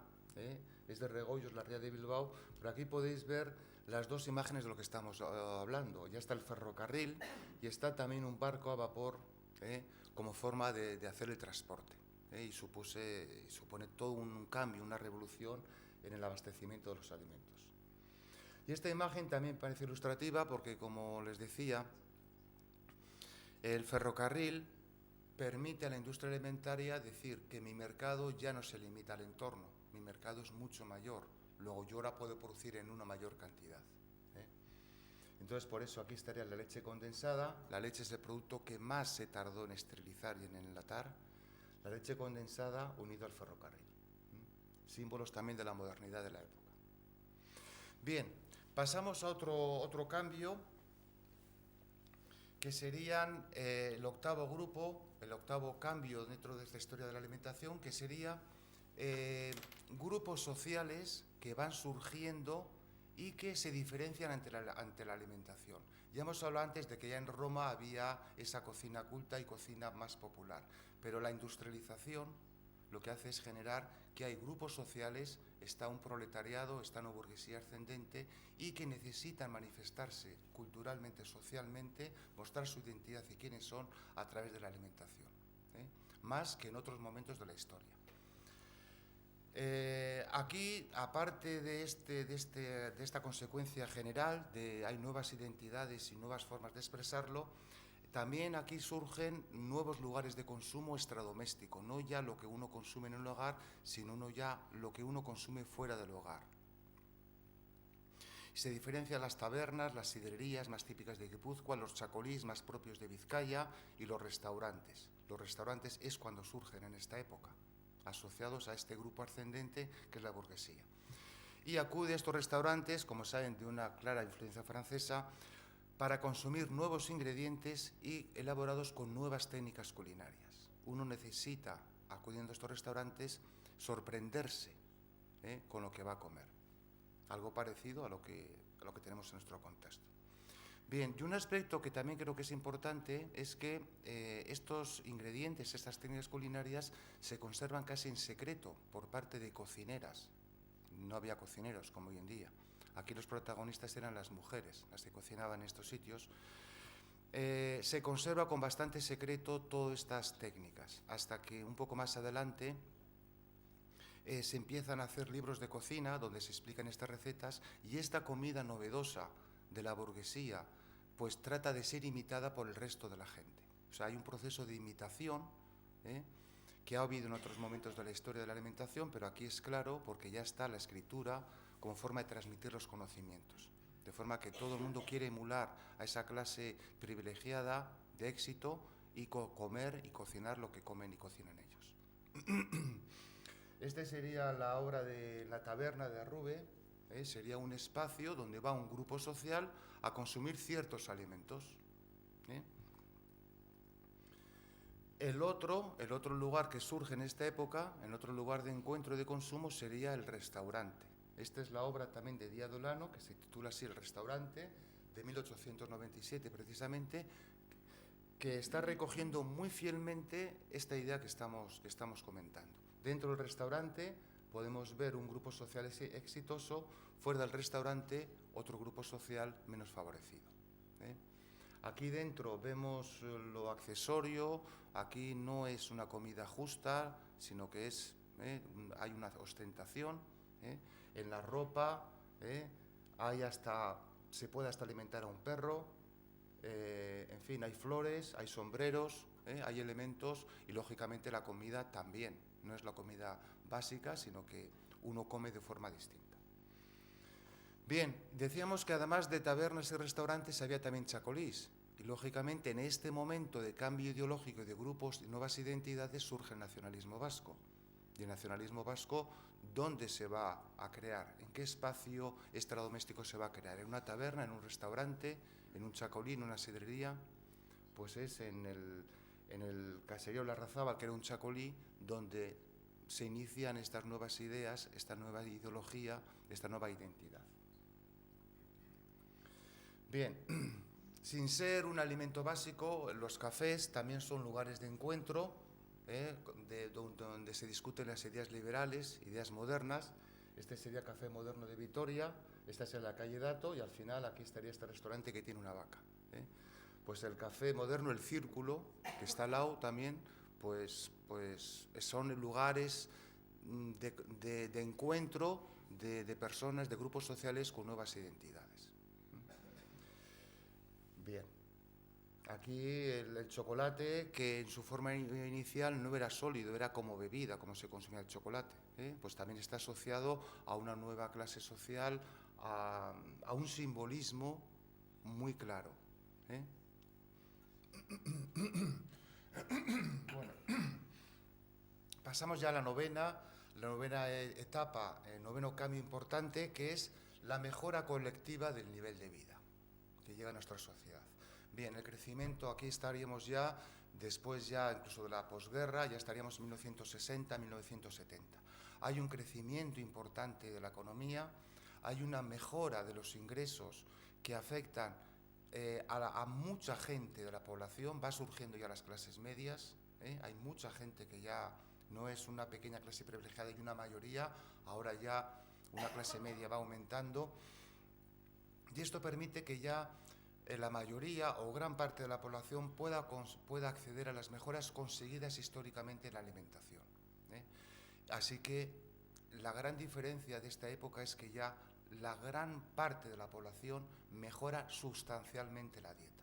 es de Regoyos, la ría de Bilbao, pero aquí podéis ver las dos imágenes de lo que estamos hablando. Ya está el ferrocarril y está también un barco a vapor como forma de hacer el transporte. Y supone todo un cambio, una revolución en el abastecimiento de los alimentos. Y esta imagen también parece ilustrativa porque, como les decía, el ferrocarril permite a la industria alimentaria decir que mi mercado ya no se limita al entorno, mi mercado es mucho mayor, luego yo ahora puedo producir en una mayor cantidad. Entonces, por eso aquí estaría la leche condensada. La leche es el producto que más se tardó en esterilizar y en enlatar. la leche condensada unido al ferrocarril. Símbolos también de la modernidad de la época. Bien, pasamos a otro cambio, que serían el octavo grupo, el octavo cambio dentro de esta historia de la alimentación, que sería grupos sociales que van surgiendo y que se diferencian ante la alimentación. Ya hemos hablado antes de que ya en Roma había esa cocina culta y cocina más popular, pero la industrialización lo que hace es generar que hay grupos sociales, está un proletariado, está una burguesía ascendente y que necesitan manifestarse culturalmente, socialmente, mostrar su identidad y quiénes son a través de la alimentación, más que en otros momentos de la historia. Aquí, aparte de esta consecuencia general, hay nuevas identidades y nuevas formas de expresarlo, también aquí surgen nuevos lugares de consumo extradoméstico, no ya lo que uno consume en el hogar, sino ya lo que uno consume fuera del hogar. Se diferencian las tabernas, las sidrerías más típicas de Guipúzcoa, los chacolís más propios de Vizcaya y los restaurantes. Los restaurantes es cuando surgen en esta época, asociados a este grupo ascendente que es la burguesía. Y acude a estos restaurantes, como saben, de una clara influencia francesa, para consumir nuevos ingredientes y elaborados con nuevas técnicas culinarias. Uno necesita, acudiendo a estos restaurantes, sorprenderse con lo que va a comer. Algo parecido a lo que tenemos en nuestro contexto. Bien, y un aspecto que también creo que es importante es que estos ingredientes, estas técnicas culinarias, se conservan casi en secreto por parte de cocineras. No había cocineros como hoy en día. Aquí los protagonistas eran las mujeres, las que cocinaban en estos sitios. Se conserva con bastante secreto todas estas técnicas, hasta que un poco más adelante se empiezan a hacer libros de cocina donde se explican estas recetas, y esta comida novedosa de la burguesía pues trata de ser imitada por el resto de la gente. O sea, hay un proceso de imitación que ha habido en otros momentos de la historia de la alimentación, pero aquí es claro porque ya está la escritura como forma de transmitir los conocimientos. De forma que todo el mundo quiere emular a esa clase privilegiada de éxito y comer y cocinar lo que comen y cocinan ellos. Este sería la obra de la taberna de Arrube. Sería un espacio donde va un grupo social a consumir ciertos alimentos. El otro lugar que surge en esta época, el otro lugar de encuentro y de consumo, sería el restaurante. Esta es la obra también de Díaz de Olano, que se titula así El restaurante, de 1897 precisamente, que está recogiendo muy fielmente esta idea que estamos comentando. Dentro del restaurante podemos ver un grupo social exitoso, fuera del restaurante otro grupo social menos favorecido. Aquí dentro vemos lo accesorio, aquí no es una comida justa, sino que hay una ostentación. En la ropa se puede hasta alimentar a un perro, en fin, hay flores, hay sombreros, hay elementos, y lógicamente la comida también. No es la comida básica, sino que uno come de forma distinta. Bien, decíamos que además de tabernas y restaurantes había también chacolís. Y lógicamente en este momento de cambio ideológico y de grupos y nuevas identidades surge el nacionalismo vasco. Y el nacionalismo vasco, ¿dónde se va a crear? ¿En qué espacio extradoméstico se va a crear? ¿En una taberna, en un restaurante, en un chacolí, en una sidrería? Pues es en el caserío Larrazábal, que era un chacolí, donde se inician estas nuevas ideas, esta nueva ideología, esta nueva identidad. Bien, sin ser un alimento básico, los cafés también son lugares de encuentro, donde se discuten las ideas liberales, ideas modernas. Este sería Café Moderno de Vitoria, esta es en la calle Dato, y al final aquí estaría este restaurante que tiene una vaca. Pues el Café Moderno, el Círculo, que está al lado también, pues son lugares de encuentro de personas, de grupos sociales con nuevas identidades. Bien, aquí el chocolate, que en su forma inicial no era sólido, era como bebida, como se consumía el chocolate, pues también está asociado a una nueva clase social, a un simbolismo muy claro. Bueno. Pasamos ya a la novena etapa, el noveno cambio importante, que es la mejora colectiva del nivel de vida que llega a nuestra sociedad. Bien, el crecimiento, aquí estaríamos ya, después ya incluso de la posguerra, ya estaríamos en 1960, 1970. Hay un crecimiento importante de la economía, hay una mejora de los ingresos que afectan a mucha gente de la población, va surgiendo ya las clases medias, hay mucha gente que ya no es una pequeña clase privilegiada y una mayoría, ahora ya una clase media va aumentando, y esto permite que ya la mayoría o gran parte de la población pueda acceder a las mejoras conseguidas históricamente en la alimentación. Así que la gran diferencia de esta época es que ya la gran parte de la población mejora sustancialmente la dieta.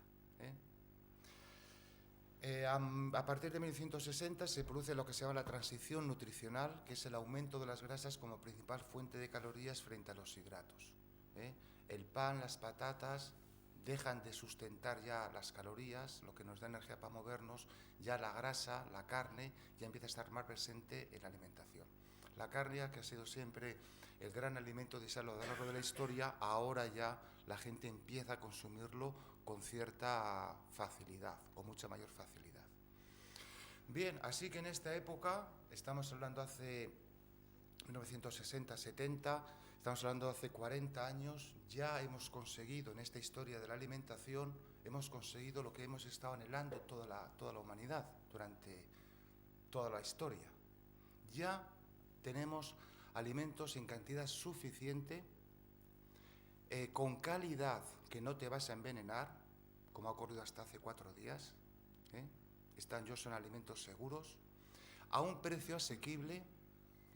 A partir de 1960 se produce lo que se llama la transición nutricional, que es el aumento de las grasas como principal fuente de calorías frente a los hidratos. El pan, las patatas dejan de sustentar ya las calorías, lo que nos da energía para movernos, ya la grasa, la carne, ya empieza a estar más presente en la alimentación. La carne, que ha sido siempre el gran alimento deseado a lo largo de la historia, ahora ya la gente empieza a consumirlo con cierta facilidad, o mucha mayor facilidad. Bien, así que en esta época, estamos hablando hace 1960-70, estamos hablando de hace 40 años, ya hemos conseguido en esta historia de la alimentación, hemos conseguido lo que hemos estado anhelando toda la humanidad durante toda la historia. Ya tenemos alimentos en cantidad suficiente, con calidad que no te vas a envenenar, como ha ocurrido hasta hace 4 días. Son alimentos seguros, a un precio asequible,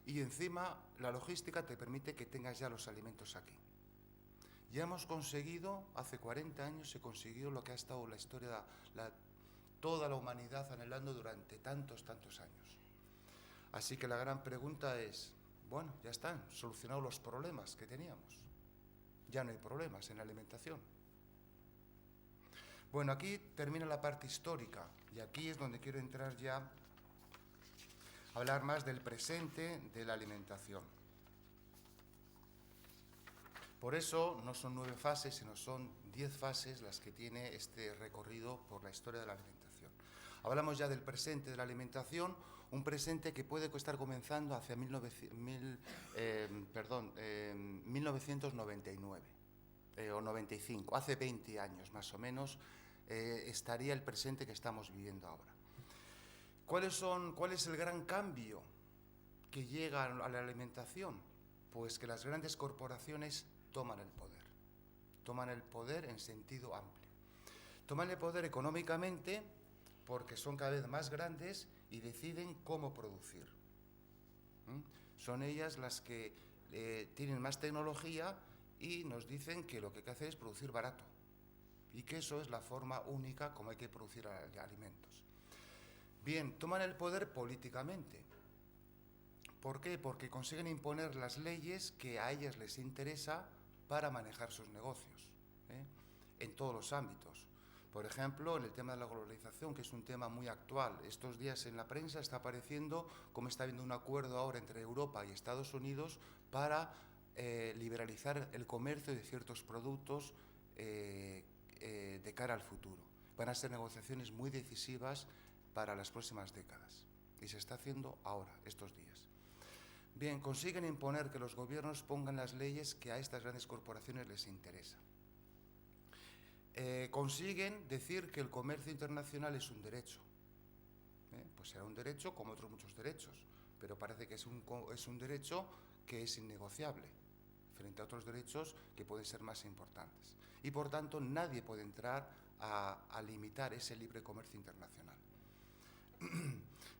y encima la logística te permite que tengas ya los alimentos aquí. Ya hemos conseguido, hace 40 años se consiguió lo que ha estado la historia, toda la humanidad anhelando durante tantos años. Así que la gran pregunta es, bueno, ya están solucionados los problemas que teníamos. Ya no hay problemas en la alimentación. Bueno, aquí termina la parte histórica y aquí es donde quiero entrar ya a hablar más del presente de la alimentación. Por eso no son 9 fases, sino son 10 fases las que tiene este recorrido por la historia de la alimentación. Hablamos ya del presente de la alimentación, un presente que puede estar comenzando hacia 1999 o 95, hace 20 años más o menos, estaría el presente que estamos viviendo ahora. ¿Cuál es el gran cambio que llega a la alimentación? Pues que las grandes corporaciones toman el poder en sentido amplio. Toman el poder económicamente porque son cada vez más grandes y deciden cómo producir. Son ellas las que tienen más tecnología y nos dicen que lo que hay que hacer es producir barato y que eso es la forma única como hay que producir alimentos. Bien, toman el poder políticamente. ¿Por qué? Porque consiguen imponer las leyes que a ellas les interesa para manejar sus negocios, en todos los ámbitos. Por ejemplo, en el tema de la globalización, que es un tema muy actual. Estos días en la prensa está apareciendo cómo está habiendo un acuerdo ahora entre Europa y Estados Unidos para liberalizar el comercio de ciertos productos de cara al futuro. Van a ser negociaciones muy decisivas para las próximas décadas. Y se está haciendo ahora, estos días. Bien, consiguen imponer que los gobiernos pongan las leyes que a estas grandes corporaciones les interesa. Consiguen decir que el comercio internacional es un derecho. Pues será un derecho como otros muchos derechos, pero parece que es un derecho que es innegociable frente a otros derechos que pueden ser más importantes. Y por tanto nadie puede entrar a limitar ese libre comercio internacional.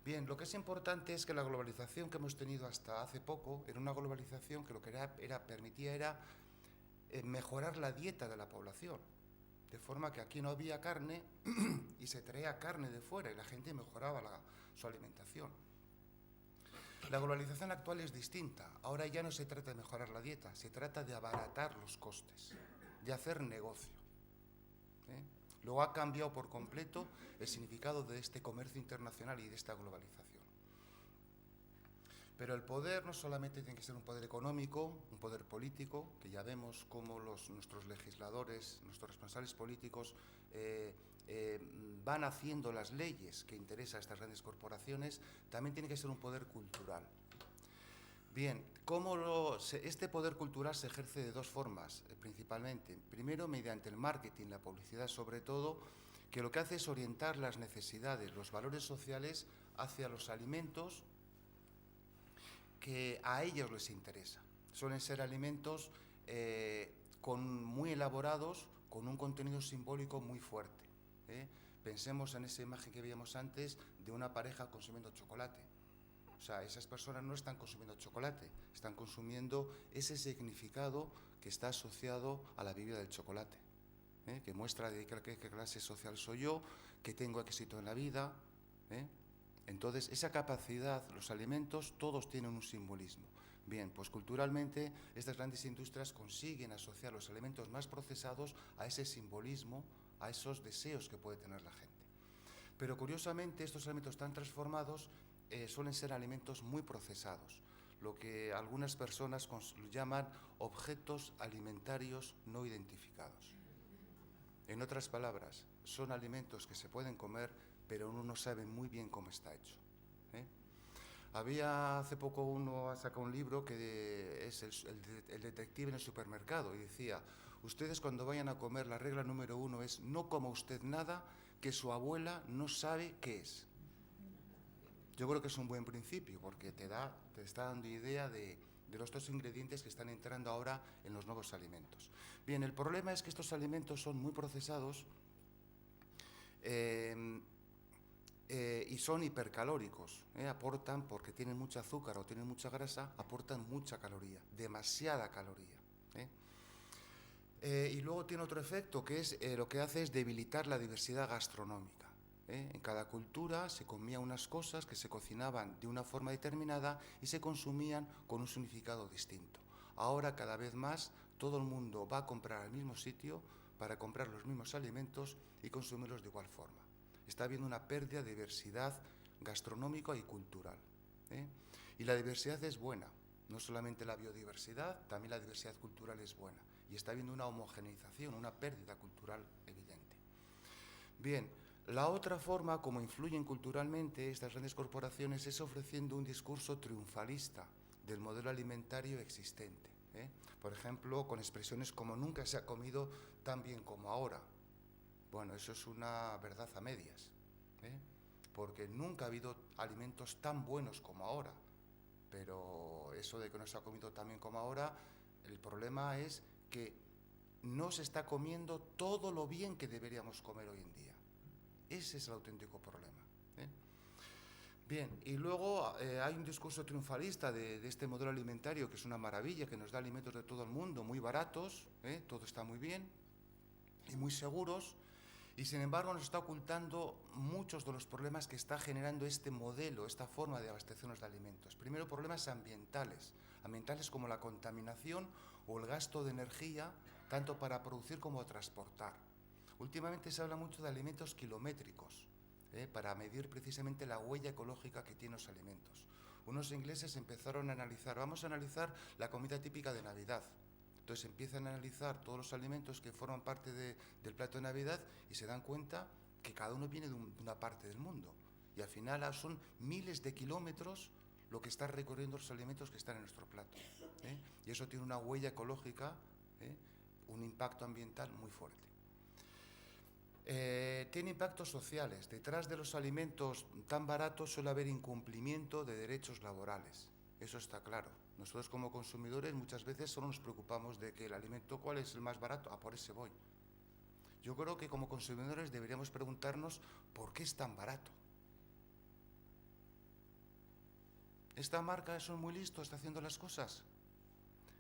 Bien, lo que es importante es que la globalización que hemos tenido hasta hace poco era una globalización que lo que permitía era mejorar la dieta de la población, de forma que aquí no había carne y se traía carne de fuera y la gente mejoraba su alimentación. La globalización actual es distinta. Ahora ya no se trata de mejorar la dieta, se trata de abaratar los costes, de hacer negocio. Luego ha cambiado por completo el significado de este comercio internacional y de esta globalización. Pero el poder no solamente tiene que ser un poder económico, un poder político, que ya vemos cómo nuestros legisladores, nuestros responsables políticos van haciendo las leyes que interesan a estas grandes corporaciones, también tiene que ser un poder cultural. Bien, este poder cultural se ejerce de dos formas, principalmente. Primero, mediante el marketing, la publicidad sobre todo, que lo que hace es orientar las necesidades, los valores sociales hacia los alimentos que a ellos les interesa. Suelen ser alimentos muy elaborados, con un contenido simbólico muy fuerte. Pensemos en esa imagen que veíamos antes de una pareja consumiendo chocolate. O sea, esas personas no están consumiendo chocolate, están consumiendo ese significado que está asociado a la bebida del chocolate, que muestra de qué clase social soy yo, que tengo éxito en la vida. Entonces, esa capacidad, los alimentos, todos tienen un simbolismo. Bien, pues culturalmente estas grandes industrias consiguen asociar los alimentos más procesados a ese simbolismo, a esos deseos que puede tener la gente. Pero curiosamente estos alimentos tan transformados suelen ser alimentos muy procesados, lo que algunas personas llaman objetos alimentarios no identificados. En otras palabras, son alimentos que se pueden comer, pero uno no sabe muy bien cómo está hecho. Había hace poco uno ha sacado un libro que es el detective en el supermercado y decía: ustedes cuando vayan a comer, la regla número 1 es no coma usted nada que su abuela no sabe qué es. Yo creo que es un buen principio porque te está dando idea de los dos ingredientes que están entrando ahora en los nuevos alimentos. Bien, el problema es que estos alimentos son muy procesados y son hipercalóricos. Aportan, porque tienen mucho azúcar o tienen mucha grasa, aportan mucha caloría, demasiada caloría. Y luego tiene otro efecto que es lo que hace es debilitar la diversidad gastronómica. En cada cultura se comían unas cosas que se cocinaban de una forma determinada y se consumían con un significado distinto. Ahora cada vez más todo el mundo va a comprar al mismo sitio para comprar los mismos alimentos y consumirlos de igual forma. Está habiendo una pérdida de diversidad gastronómica y cultural. Y la diversidad es buena, no solamente la biodiversidad, también la diversidad cultural es buena. Y está habiendo una homogeneización, una pérdida cultural evidente. Bien, la otra forma como influyen culturalmente estas grandes corporaciones es ofreciendo un discurso triunfalista del modelo alimentario existente. Por ejemplo, con expresiones como nunca se ha comido tan bien como ahora. Bueno, eso es una verdad a medias, porque nunca ha habido alimentos tan buenos como ahora. Pero eso de que no se ha comido tan bien como ahora, el problema es que no se está comiendo todo lo bien que deberíamos comer hoy en día. Ese es el auténtico problema. Bien, y luego hay un discurso triunfalista de este modelo alimentario que es una maravilla, que nos da alimentos de todo el mundo, muy baratos, todo está muy bien y muy seguros, y sin embargo nos está ocultando muchos de los problemas que está generando este modelo, esta forma de abastecernos de alimentos. Primero, problemas ambientales como la contaminación o el gasto de energía, tanto para producir como transportar. Últimamente se habla mucho de alimentos kilométricos, para medir precisamente la huella ecológica que tienen los alimentos. Unos ingleses empezaron a analizar, vamos a analizar la comida típica de Navidad. Entonces empiezan a analizar todos los alimentos que forman parte del plato de Navidad y se dan cuenta que cada uno viene de una parte del mundo. Y al final son miles de kilómetros lo que están recorriendo los alimentos que están en nuestro plato. Y eso tiene una huella ecológica, un impacto ambiental muy fuerte. Tiene impactos sociales. Detrás de los alimentos tan baratos suele haber incumplimiento de derechos laborales. Eso está claro. Nosotros como consumidores muchas veces solo nos preocupamos de que el alimento, ¿cuál es el más barato? Por ese voy. Yo creo que como consumidores deberíamos preguntarnos ¿por qué es tan barato? ¿Esta marca es muy listo, está haciendo las cosas?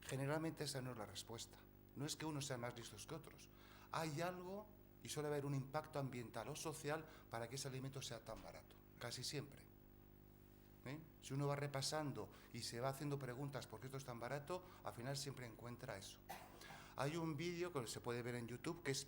Generalmente esa no es la respuesta. No es que unos sean más listos que otros. Hay algo y suele haber un impacto ambiental o social para que ese alimento sea tan barato. Casi siempre. Si uno va repasando y se va haciendo preguntas por qué esto es tan barato, al final siempre encuentra eso. Hay un vídeo que se puede ver en YouTube que es